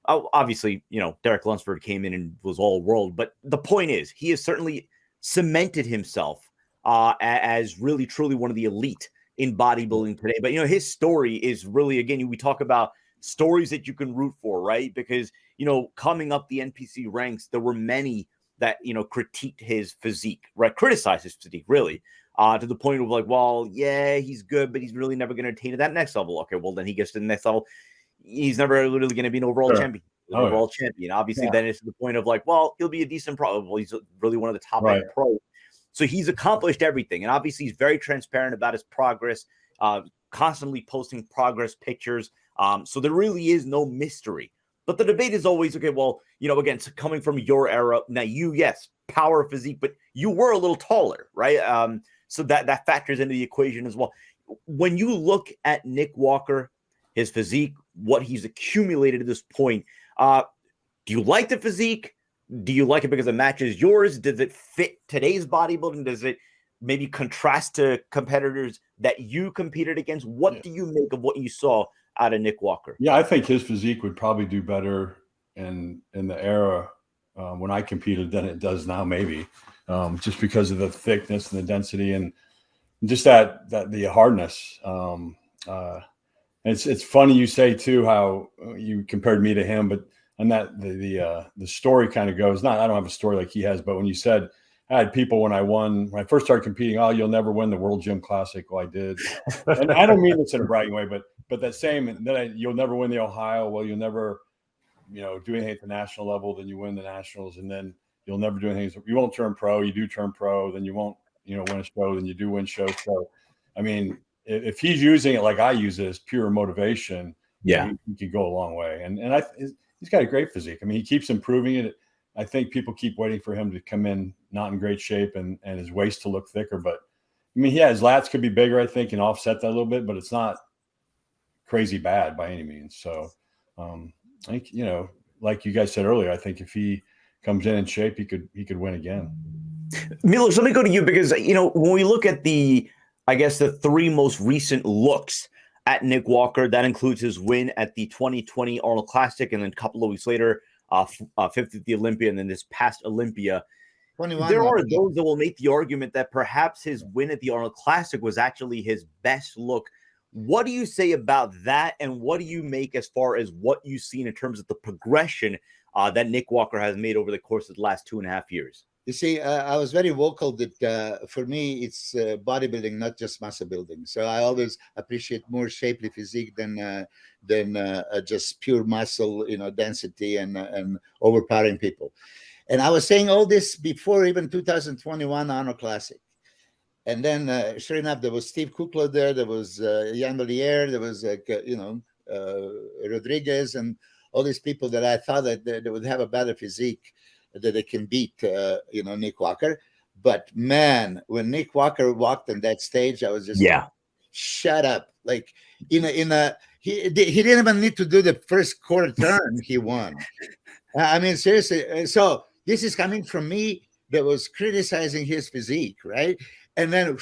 obviously, you know, Derek Lunsford came in and was all world. But the point is, he has certainly cemented himself as really, truly one of the elite in bodybuilding today. But, you know, his story is really, again, we talk about stories that you can root for, right? Because, you know, coming up the NPC ranks, there were many that, you know, critiqued his physique, right? Criticized his physique, really. To the point of like, well, yeah, he's good, but he's really never going to attain to that next level. Okay, well, then he gets to the next level. He's never really going to be an overall champion. Champion. Obviously, then it's to the point of like, well, he'll be a decent pro. Well, he's really one of the top end pros. So he's accomplished everything. And obviously, he's very transparent about his progress, constantly posting progress pictures. So there really is no mystery. But the debate is always, okay, well, you know, again, so coming from your era, now you, yes, power physique, but you were a little taller, right? So that factors into the equation as well. When you look at Nick Walker, his physique, what he's accumulated at this point, do you like the physique? Do you like it because it matches yours? Does it fit today's bodybuilding? Does it maybe contrast to competitors that you competed against? What do you make of what you saw out of Nick Walker? Yeah, I think his physique would probably do better in the era when I competed than it does now, maybe. Just because of the thickness and the density. And just that the hardness. It's funny you say too how you compared me to him, but and that the story kind of goes. Not I don't have a story like he has, but when you said I had people when I first started competing, oh, you'll never win the World Gym Classic. Well, I did, and I don't mean this in a bragging way, but that same you'll never win the Ohio. Well, you'll never do anything at the national level. Then you win the nationals, and then you'll never do anything. You won't turn pro. You do turn pro, then you won't win a show. Then you do win shows. So, I mean, if he's using it like I use it as pure motivation, yeah, he could go a long way. And he's got a great physique. I mean, he keeps improving it. I think people keep waiting for him to come in not in great shape and his waist to look thicker. But I mean, his lats could be bigger, I think, and offset that a little bit, but it's not crazy bad by any means. So I think, like you guys said earlier, I think if he comes in shape, he could win again. Milos, let me go to you because, when we look at the 3 most recent looks at Nick Walker, that includes his win at the 2020 Arnold Classic, and then a couple of weeks later, 5th at the Olympia, and then this past Olympia. There are those that will make the argument that perhaps his win at the Arnold Classic was actually his best look. What do you say about that, and what do you make as far as what you've seen in terms of the progression that Nick Walker has made over the course of the last 2.5 years? You see, I was very vocal that for me, it's bodybuilding, not just muscle building. So I always appreciate more shapely physique than just pure muscle, density and overpowering people. And I was saying all this before even 2021 Arnold Classic. And then, sure enough, there was Steve Kukla there. There was Jan Valier. There was, Rodriguez and all these people that I thought that they would have a better physique, that they can beat, Nick Walker. But man, when Nick Walker walked on that stage, I was just shut up. Like he didn't even need to do the first quarter turn. He won. I mean, seriously. So this is coming from me that was criticizing his physique, right? And then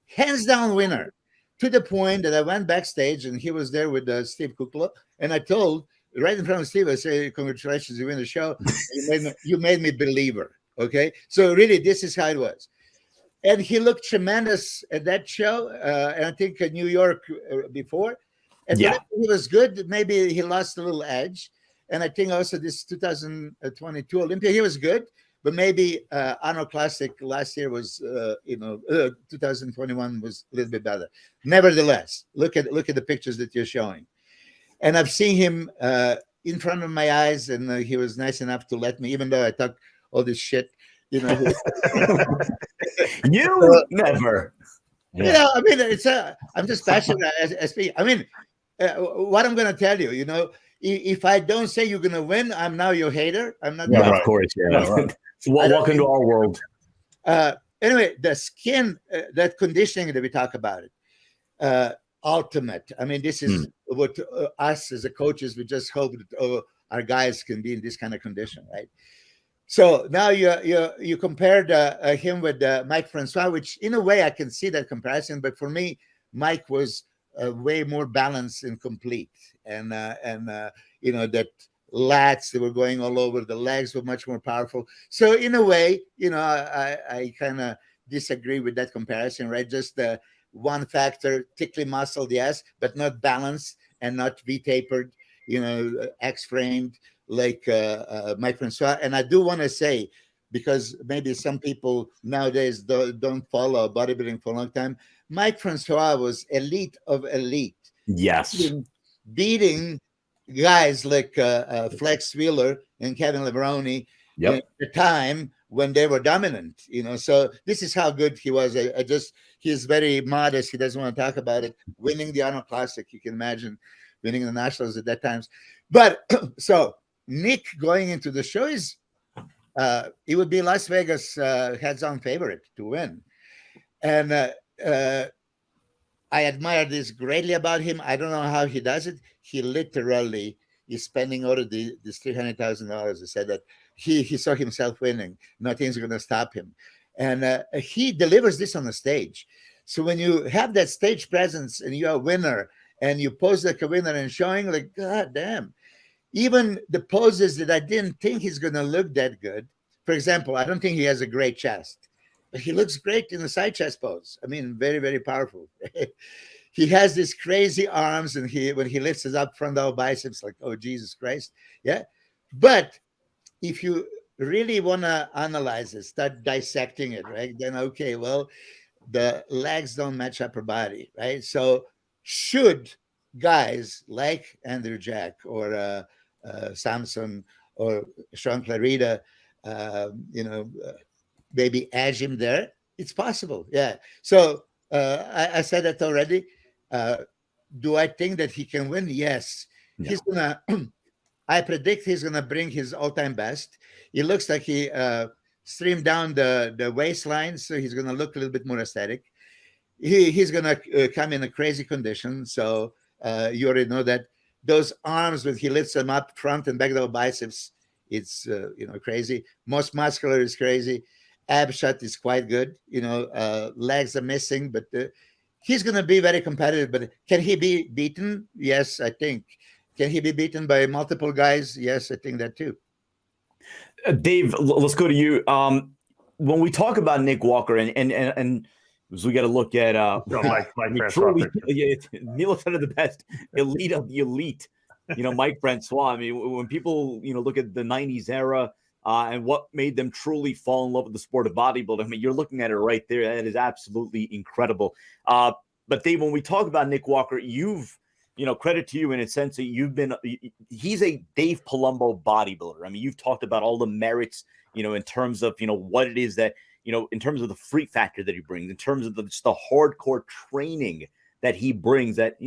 hands down winner, to the point that I went backstage and he was there with Steve Kukla, and I told. Right in front of Steve, I say, congratulations, you win the show. You made me believer. Okay. So really, this is how it was. And he looked tremendous at that show. And I think New York before. And he was good. Maybe he lost a little edge. And I think also this 2022 Olympia, he was good. But maybe Arnold Classic last year was, 2021 was a little bit better. Nevertheless, look at the pictures that you're showing. And I've seen him in front of my eyes, and he was nice enough to let me, even though I talk all this shit, You never. I mean, I'm just passionate as speak. I mean, what I'm going to tell you, if I don't say you're going to win, I'm now your hater. I'm not. Yeah, of course. Yeah. Right. Welcome to our world. Anyway, the skin, that conditioning that we talk about it, ultimate. I mean, this is what us as a coaches, we just hope that our guys can be in this kind of condition, right? So now you compared him with Mike Francois, which in a way I can see that comparison, but for me, Mike was way more balanced and complete, and that lats that were going all over, the legs were much more powerful. So in a way, I kind of disagree with that comparison, right? Just one factor, thickly muscled, yes, but not balanced and not V-tapered, X-framed like Mike Francois. And I do want to say, because maybe some people nowadays don't follow bodybuilding for a long time, Mike Francois was elite of elite. Yes. Beating guys like Flex Wheeler and Kevin Levrone at the time when they were dominant, So this is how good he was. He's very modest. He doesn't want to talk about it. Winning the Arnold Classic, you can imagine winning the Nationals at that times. But so Nick going into the show is, it would be Las Vegas hands-on favorite to win. And I admire this greatly about him. I don't know how he does it. He literally is spending all of this $300,000. He said that he saw himself winning. Nothing's going to stop him. And he delivers this on the stage. So when you have that stage presence and you're a winner and you pose like a winner and showing like, God damn, even the poses that I didn't think he's going to look that good. For example, I don't think he has a great chest. but he looks great in the side chest pose. I mean, very, very powerful. He has these crazy arms, and when he lifts his up front double biceps, like, oh, Jesus Christ. Yeah. But if you really want to analyze it, start dissecting it, right? Then, okay, well, the legs don't match upper body, right? So should guys like Andrew Jack or Samson or Sean Clarita, maybe edge him there? It's possible, yeah. So I said that already. Do I think that he can win? Yes. No. He's gonna. I predict he's gonna bring his all-time best. It looks like he streamed down the waistline, so he's gonna look a little bit more aesthetic. He's gonna come in a crazy condition. So you already know that those arms, when he lifts them up front and back double biceps, it's crazy. Most muscular is crazy. Ab shot is quite good. Legs are missing, but he's going to be very competitive. But can he be beaten? Yes, I think. Can he be beaten by multiple guys? Yes, I think that too. Dave, let's go to you. When we talk about Nick Walker, and we got to look at Mike Francois. Milos said the best elite of the elite. Mike Francois. I mean, when people look at the '90s era. And what made them truly fall in love with the sport of bodybuilding. I mean, you're looking at it right there. That is absolutely incredible. But Dave, when we talk about Nick Walker, you've, credit to you in a sense that he's a Dave Palumbo bodybuilder. I mean, you've talked about all the merits, in terms of, what it is that, in terms of the freak factor that he brings, in terms of just the hardcore training that he brings that,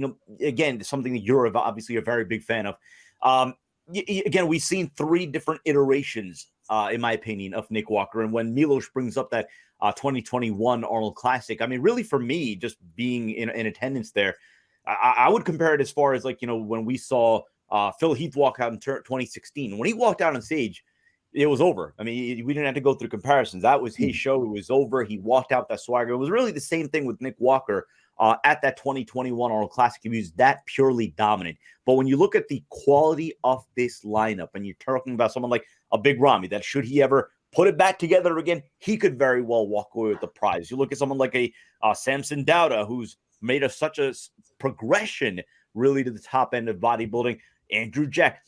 again, something that you're obviously a very big fan of. Again, we've seen 3 different iterations, in my opinion, of Nick Walker. And when Milos brings up that 2021 Arnold Classic, I mean, really for me, just being in attendance there, I would compare it as far as when we saw Phil Heath walk out in 2016. When he walked out on stage, it was over. I mean, we didn't have to go through comparisons. That was his show. It was over. He walked out that swagger. It was really the same thing with Nick Walker. At that 2021 Arnold Classic, he was that purely dominant. But when you look at the quality of this lineup, and you're talking about someone like a big Ramy, that should he ever put it back together again, he could very well walk away with the prize. You look at someone like a Samson Dauda, who's made such a progression really to the top end of bodybuilding. Andrew Jack,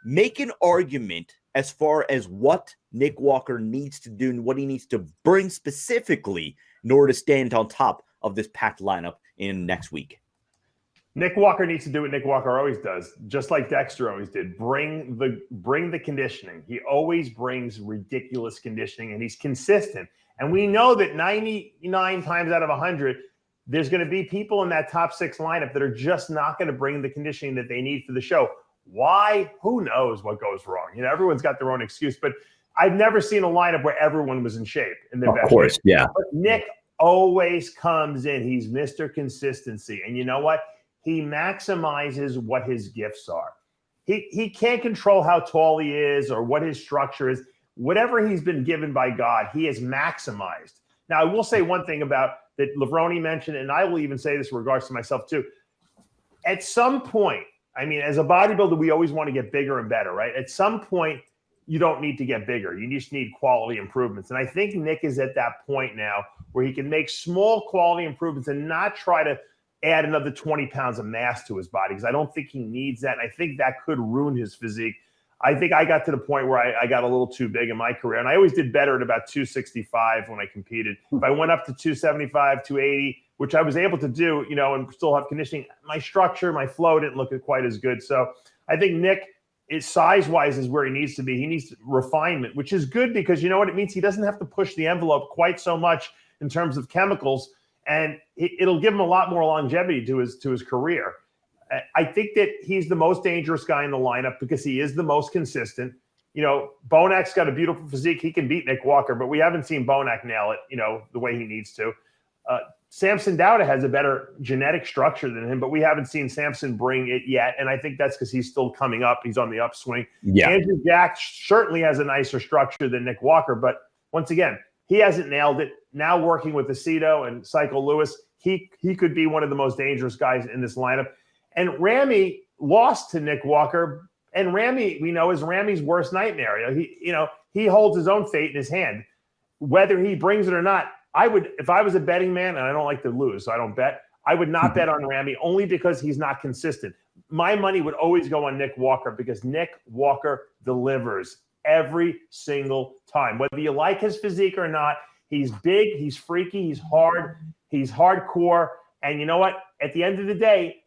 make an argument as far as what Nick Walker needs to do and what he needs to bring specifically in order to stand on top of this packed lineup in next week. Nick Walker needs to do what Nick Walker always does, just like Dexter always did. Bring the conditioning. He always brings ridiculous conditioning, and he's consistent. And we know that 99 times out of 100, there's going to be people in that top 6 lineup that are just not going to bring the conditioning that they need for the show. Why? Who knows what goes wrong? Everyone's got their own excuse, but I've never seen a lineup where everyone was in shape. In their best shape. Yeah. But Nick always comes in. He's Mr. Consistency. And you know what? He maximizes what his gifts are. He can't control how tall he is or what his structure is. Whatever he's been given by God, he has maximized. Now, I will say one thing about that Levrone mentioned, and I will even say this in regards to myself too. At some point, I mean, as a bodybuilder, we always want to get bigger and better, right? At some point, you don't need to get bigger. You just need quality improvements. And I think Nick is at that point now where he can make small quality improvements and not try to add another 20 pounds of mass to his body, because I don't think he needs that. And I think that could ruin his physique. I think I got to the point where I got a little too big in my career. And I always did better at about 265 when I competed. If I went up to 275, 280, which I was able to do, and still have conditioning, my structure, my flow didn't look quite as good. So I think Nick, size-wise, is where he needs to be. He needs refinement, which is good because you know what it means? He doesn't have to push the envelope quite so much in terms of chemicals, and it'll give him a lot more longevity to his career. I think that he's the most dangerous guy in the lineup because he is the most consistent. Bonak's got a beautiful physique. He can beat Nick Walker, but we haven't seen Bonak nail it, the way he needs to. Samson Dauda has a better genetic structure than him, but we haven't seen Samson bring it yet. And I think that's because he's still coming up. He's on the upswing. Yeah. Andrew Jack certainly has a nicer structure than Nick Walker, but once again, he hasn't nailed it. Now working with Aceto and Psycho Lewis, he could be one of the most dangerous guys in this lineup. And Ramy lost to Nick Walker, and Ramy, we know, is Ramy's worst nightmare. He holds his own fate in his hand. whether he brings it or not, I would, if I was a betting man, and I don't like to lose, so I don't bet, I would not bet on Ramy only because he's not consistent. My money would always go on Nick Walker because Nick Walker delivers every single time. Whether you like his physique or not, he's big, he's freaky, he's hard, he's hardcore. And you know what? At the end of the day,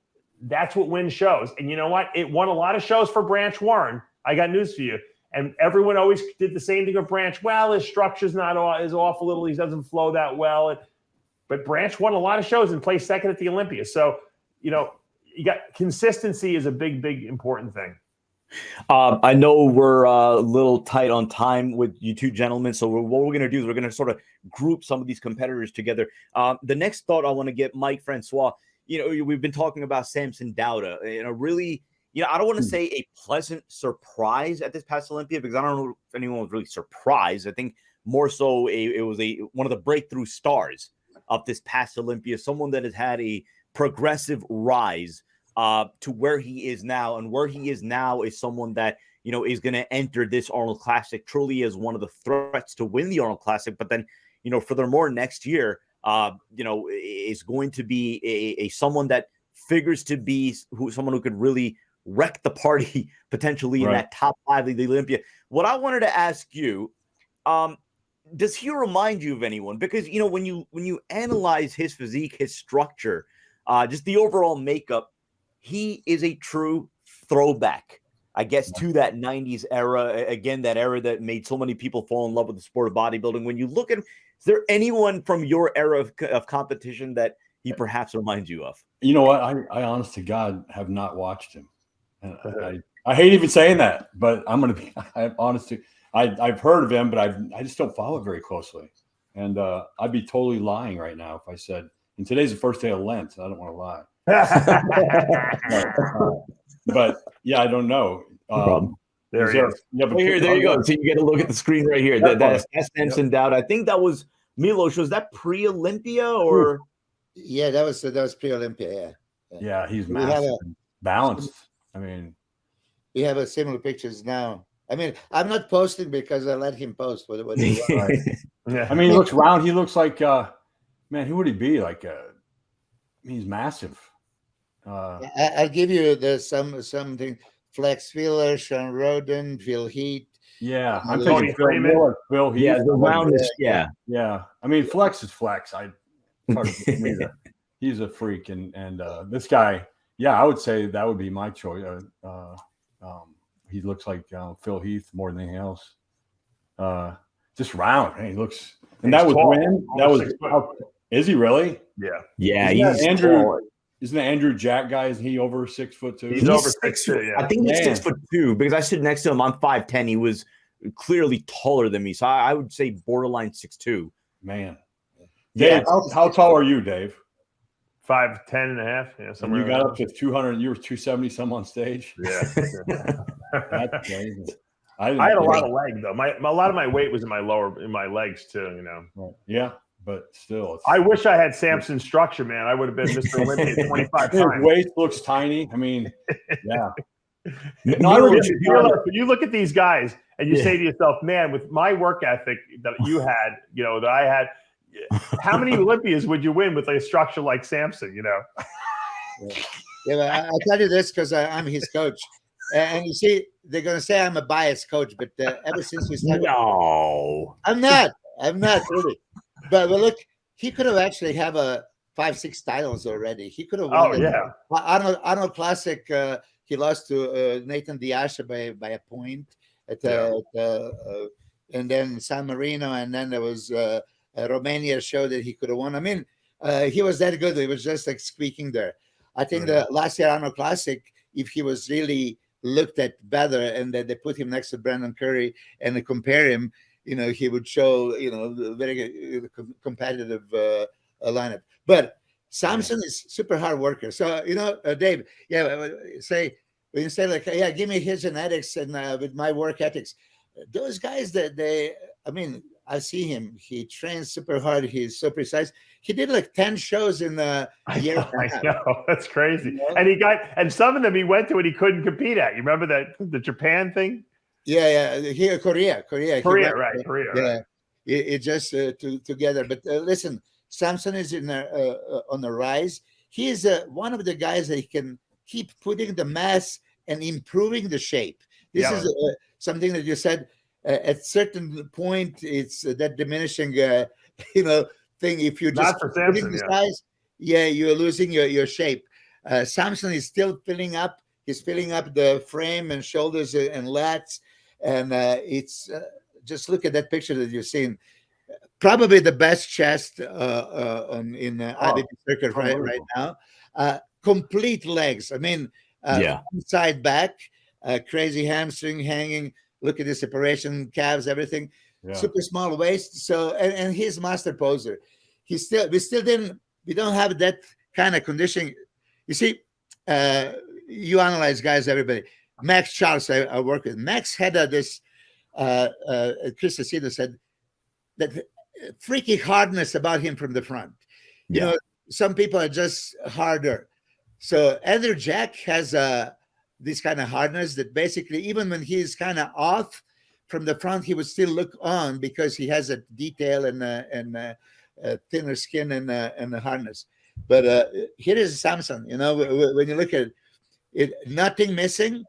that's what wins shows. And you know what? It won a lot of shows for Branch Warren. I got news for you. And everyone always did the same thing with Branch. Well, his structure's is off a little. He doesn't flow that well. But Branch won a lot of shows and placed second at the Olympia. So, you know, you got consistency is a big, big important thing. I know we're a little tight on time with you two gentlemen. So what we're going to do is we're going to sort of group some of these competitors together. The next thought I want to get Mike Francois. You know, we've been talking about Samson Dauda, really, I don't want to say a pleasant surprise at this past Olympia because I don't know if anyone was really surprised. I think more so it was one of the breakthrough stars of this past Olympia, someone that has had a progressive rise to where he is now. And where he is now is someone that, is going to enter this Arnold Classic truly as one of the threats to win the Arnold Classic. But then, furthermore, next year, is going to be a someone that figures to be someone who could really wreck the party potentially in that top 5 of the Olympia. What I wanted to ask you, does he remind you of anyone? Because, when you analyze his physique, his structure, just the overall makeup, he is a true throwback, I guess, to that 90s era. Again, that era that made so many people fall in love with the sport of bodybuilding. When you look at him, is there anyone from your era of competition that he perhaps reminds you of? You know what? I honest to God have not watched him. I hate even saying that, but I'm going to be honest. I've heard of him, but I just don't follow it very closely. And I'd be totally lying right now if I said, and today's the first day of Lent. So I don't want to lie. But yeah, I don't know. There he is. Yeah, but there you go. So you get a look at the screen right here. That's Samson Dauda. I think that was Milos. Was that pre-Olympia or? Yeah, that was pre-Olympia. Yeah, he's massive, balanced. I mean, we have similar pictures now. I mean, I'm not posting because I let him post what he wants. Yeah. I mean, he looks round. He looks like man. Who would he be? Like, he's massive. I'll give you something. Flex Wheeler, Sean Roden, Phil Heath. Yeah, I'm thinking Phil Heath. Yeah, the roundest. Yeah. I mean, Flex is Flex. He's a freak, and this guy. Yeah, I would say that would be my choice. He looks like Phil Heath more than anything else. Just round. He looks, and that was tall. When that was. Is he really? Yeah. Yeah. He's Andrew. Isn't the Andrew Jack guy? Isn't he over 6'2"? He's over 6'2". Yeah. I think he's 6'2" because I stood next to him. I'm 5'10". He was clearly taller than me, so I would say borderline 6'2". Man. Dave, how tall are you, Dave? 5'10" and a half. Yeah, somewhere. You got up to 200. You were 270 some on stage. Yeah. That's crazy. I had a lot of leg though. A lot of my weight was in my legs too. Right. Yeah, but still, I wish I had Samson's structure, man. I would have been Mr. Olympia 25 times. His waist looks tiny. I mean, yeah. When you look at these guys and you say to yourself, man, with my work ethic that you had, that I had, how many Olympias would you win with a structure like Samson? Yeah, I'll tell you this because I'm his coach, and you see, they're going to say I'm a biased coach, but ever since we started, no, I'm not really. But look, he could have actually have 5-6 titles already. He could have won. Arnold Classic. He lost to Nathan Diasha by a point and then San Marino, and then there was Romania show that he could have won. I mean, he was that good. He was just like squeaking there. I think the last year Arnold Classic, if he was really looked at better and that they put him next to Brandon Curry and they compare him, he would show, very competitive lineup. But Samson is super hard worker. So, Dave, when you say like, yeah, give me his genetics and with my work ethics, those guys I see him. He trains super hard. He's so precise. He did like 10 shows in a year. I know, that's crazy. And some of them he went to and he couldn't compete at. You remember the Japan thing? Yeah. Korea. Korea. it just together. But listen, Samson is on the rise. He is one of the guys that can keep putting the mass and improving the shape. This is something that you said. At certain point, it's that diminishing, thing. If you just for putting Samson, the size, you're losing your shape. Samson is still filling up. He's filling up the frame and shoulders and lats, and it's just look at that picture that you've seen. Probably the best chest in IBB circuit right now. Complete legs. I mean, side back, crazy hamstring hanging. Look at the separation, calves, everything. Yeah. Super small waist. So and he's master poser. We don't have that kind of conditioning. You see, you analyze guys, everybody. Max Charles, I work with. Max had this. Chris Acedo said that freaky hardness about him from the front. You know, some people are just harder. So Andrew Jack has this kind of hardness that basically, even when he's kind of off from the front, he would still look on because he has a detail and thinner skin and the hardness. But here is Samson. You know, when you look at it, nothing missing.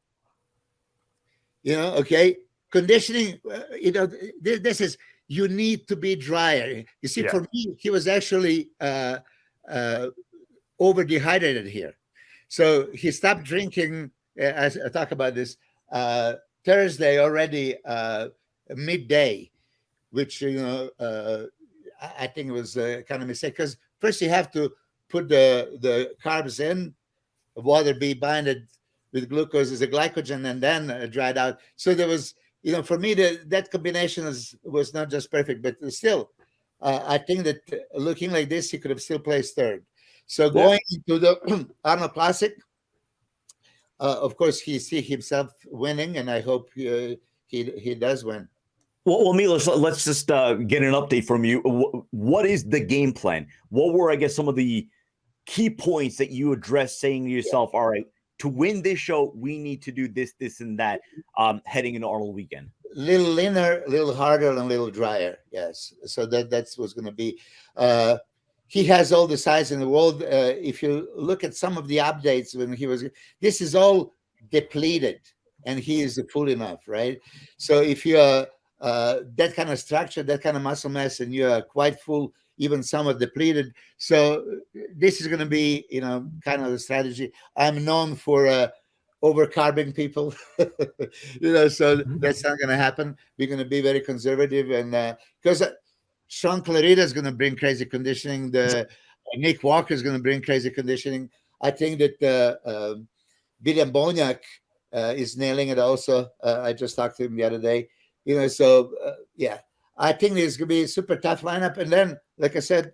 You know, okay, conditioning. This is. You need to be drier. You see, for me, he was actually over dehydrated here. So he stopped drinking. I talk about this Thursday already, midday, which, I think it was kind of a mistake, because first you have to put the carbs in, water be binded with glucose as a glycogen, and then dried out. So there was, for me, that combination was not just perfect, but still, I think that looking like this, he could have still placed third. So going to the Arnold Classic, of course, he see himself winning, and I hope he does win. Well, Milos, let's just get an update from you. What is the game plan? What were, I guess, some of the key points that you addressed, saying to yourself, all right, to win this show, we need to do this, this, and that heading into Arnold weekend? Little leaner, a little harder, and a little drier. Yes. So that's what's going to be. He has all the size in the world. If you look at some of the updates when this is all depleted, and he is full enough, right? So if you're that kind of structure, that kind of muscle mass, and you're quite full, even some are depleted. So this is going to be, kind of the strategy. I'm known for over-carbing people, so that's not going to happen. We're going to be very conservative, and because Sean Clarita is going to bring crazy conditioning. Nick Walker is going to bring crazy conditioning. I think that William Boniak is nailing it also. I just talked to him the other day. I think there's going to be a super tough lineup. And then, like I said,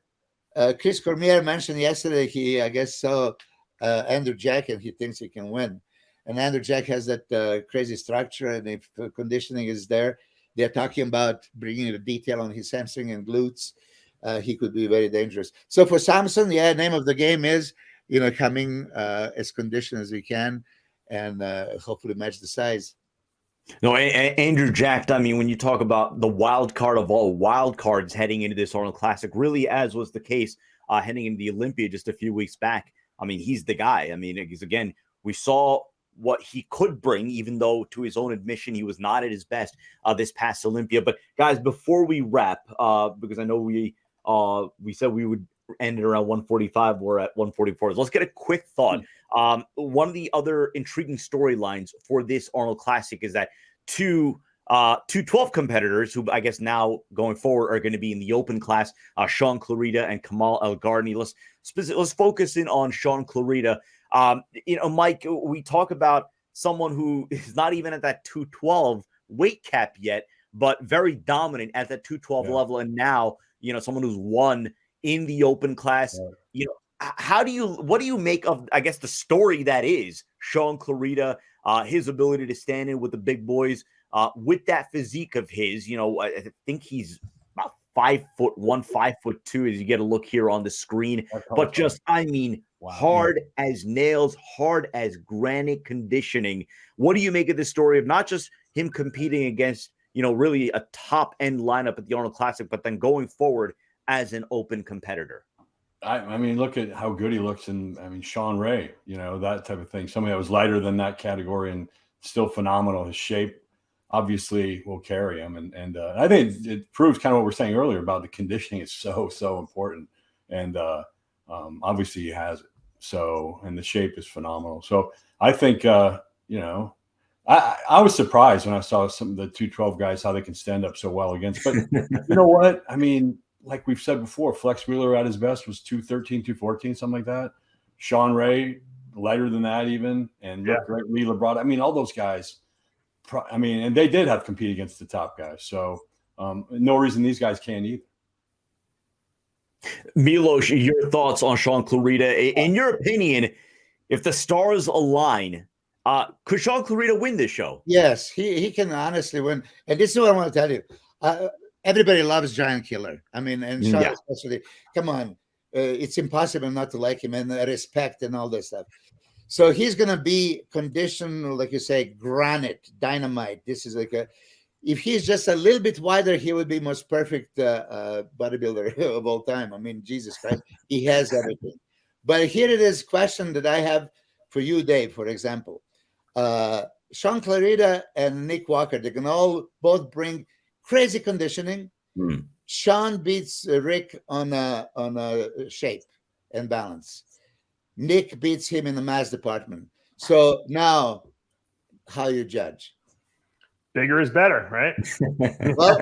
Chris Cormier mentioned yesterday, he, I guess, saw Andrew Jack, and he thinks he can win. And Andrew Jack has that crazy structure, and if conditioning is there, they're talking about bringing the detail on his hamstring and glutes. He could be very dangerous. So for Samson, name of the game is, coming as conditioned as we can, and hopefully match the size. No, Andrew Jack, I mean, when you talk about the wild card of all wild cards heading into this Arnold Classic, really, as was the case heading into the Olympia just a few weeks back, I mean, he's the guy. I mean, because again, we saw what he could bring, even though to his own admission, he was not at his best this past Olympia. But guys, before we wrap, because I know we said we would end it around 145, we're at 144. Let's get a quick thought. One of the other intriguing storylines for this Arnold Classic is that two 12 competitors who I guess now going forward are going to be in the open class, Sean Clarita and Kamal El-Gharni. Let's focus in on Sean Clarita. Mike, we talk about someone who is not even at that 212 weight cap yet, but very dominant at that 212 level. And now, someone who's won in the open class. What do you make of, I guess, the story that is Sean Clarita, his ability to stand in with the big boys with that physique of his? I think he's about 5'1", 5'2", as you get a look here on the screen. But just, I mean, hard as nails, hard as granite conditioning. What do you make of the story of not just him competing against, really a top end lineup at the Arnold Classic, but then going forward as an open competitor? I mean, look at how good he looks Sean Ray, that type of thing. Somebody that was lighter than that category and still phenomenal. His shape obviously will carry him. And I think it proves kind of what we're saying earlier about the conditioning is so important. And obviously he has it. So, and the shape is phenomenal. So I think, I was surprised when I saw some of the 212 guys, how they can stand up so well against, but you know what? I mean, like we've said before, Flex Wheeler at his best was 213, 214, something like that. Sean Ray, lighter than that even. And Lee Labrada. I mean, all those guys, and they did have to compete against the top guys. So no reason these guys can't either. Milos, your thoughts on Sean Clarita? In your opinion, if the stars align, could Sean Clarita win this show? Yes, he can honestly win. And this is what I want to tell you. Everybody loves Giant Killer. I mean, and Sean especially. Come on. It's impossible not to like him, and respect and all this stuff. So he's going to be conditioned, like you say, granite, dynamite. This is like if he's just a little bit wider, he would be most perfect bodybuilder of all time. I mean, Jesus Christ, he has everything. But here it is, question that I have for you, Dave, for example. Sean Clarita and Nick Walker, they can both bring crazy conditioning. Sean beats Rick on a shape and balance. Nick beats him in the mass department. So now, how you judge? Bigger is better, right? Well,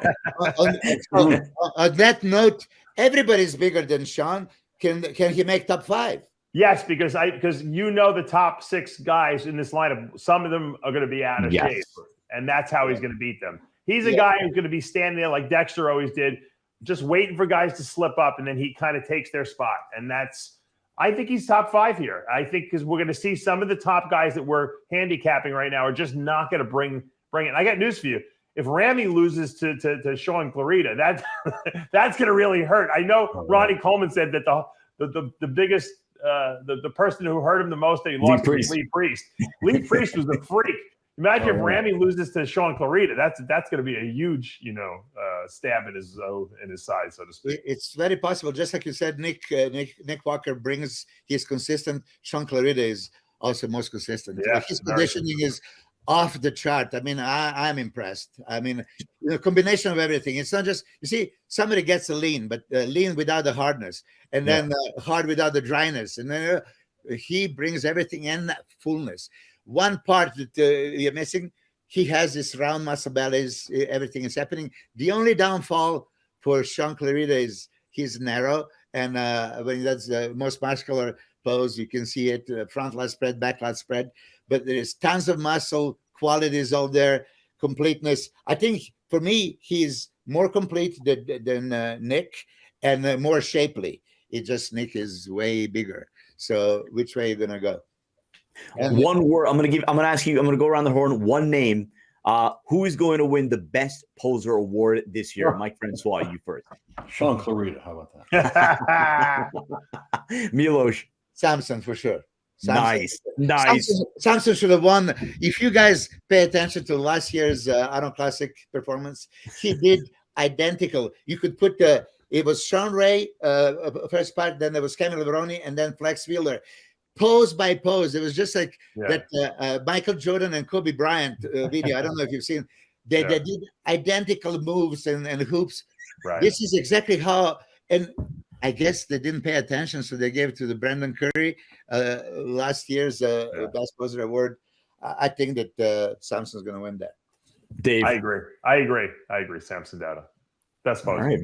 on that note, everybody's bigger than Sean. Can he make top 5? Yes, because the top 6 guys in this lineup, some of them are going to be out of shape, and that's how he's going to beat them. He's a guy who's going to be standing there like Dexter always did, just waiting for guys to slip up, and then he kind of takes their spot. And I think he's top 5 here. I think because we're going to see some of the top guys that we're handicapping right now are just not going to bring it. And I got news for you. If Ramy loses to Sean Clarita, that's going to really hurt. I know Ronnie Coleman said that the biggest the person who hurt him the most that he lost was Lee Priest. Lee Priest was a freak. Imagine if Ramy loses to Sean Clarita. That's going to be a huge, stab in his side, so to speak. It's very possible. Just like you said, Nick Walker brings his consistent. Sean Clarita is also most consistent. Yeah, his conditioning is off the chart. I mean, I'm impressed. I mean, combination of everything. It's not just, you see, somebody gets a lean, but lean without the hardness, and then hard without the dryness, and then he brings everything in that fullness. One part that you're missing, he has this round muscle bellies, everything is happening. The only downfall for Sean Clarita is he's narrow, and when he does the most muscular pose, you can see it, front lat spread, back lat spread, but there's tons of muscle qualities out there, completeness. I think for me, he's more complete than Nick, and more shapely. It just, Nick is way bigger. So which way are you going to go? And one word I'm going to ask you, I'm going to go around the horn. One name. Who is going to win the best poser award this year? Mike Francois, you first. Sean Clarita. How about that? Milos. Samson for sure. Samson. Nice. Samson should have won. If you guys pay attention to last year's Arnold Classic performance, he did identical. You could put it was Sean Ray first part, then there was Camilo Veroni, and then Flex Wheeler. Pose by pose, it was just like that Michael Jordan and Kobe Bryant video. I don't know if you've seen. They did identical moves and hoops. Right. This is exactly how. And I guess they didn't pay attention, so they gave it to the Brendan Curry last year's Best Poser Award. I think that Samson's going to win that. Dave, I agree. Samson Dauda, best poser. All right.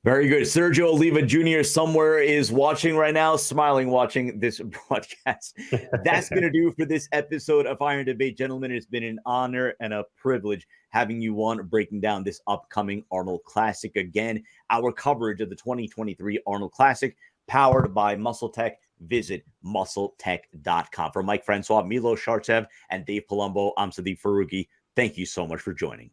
Very good. Sergio Oliva Jr. somewhere is watching right now, smiling, watching this broadcast. That's going to do for this episode of Iron Debate. Gentlemen, it's been an honor and a privilege having you on, breaking down this upcoming Arnold Classic. Again, our coverage of the 2023 Arnold Classic, powered by Muscle Tech. Visit muscletech.com. For Mike Francois, Milos Sarcev, and Dave Palumbo, I'm Sadiq Faruqi. Thank you so much for joining.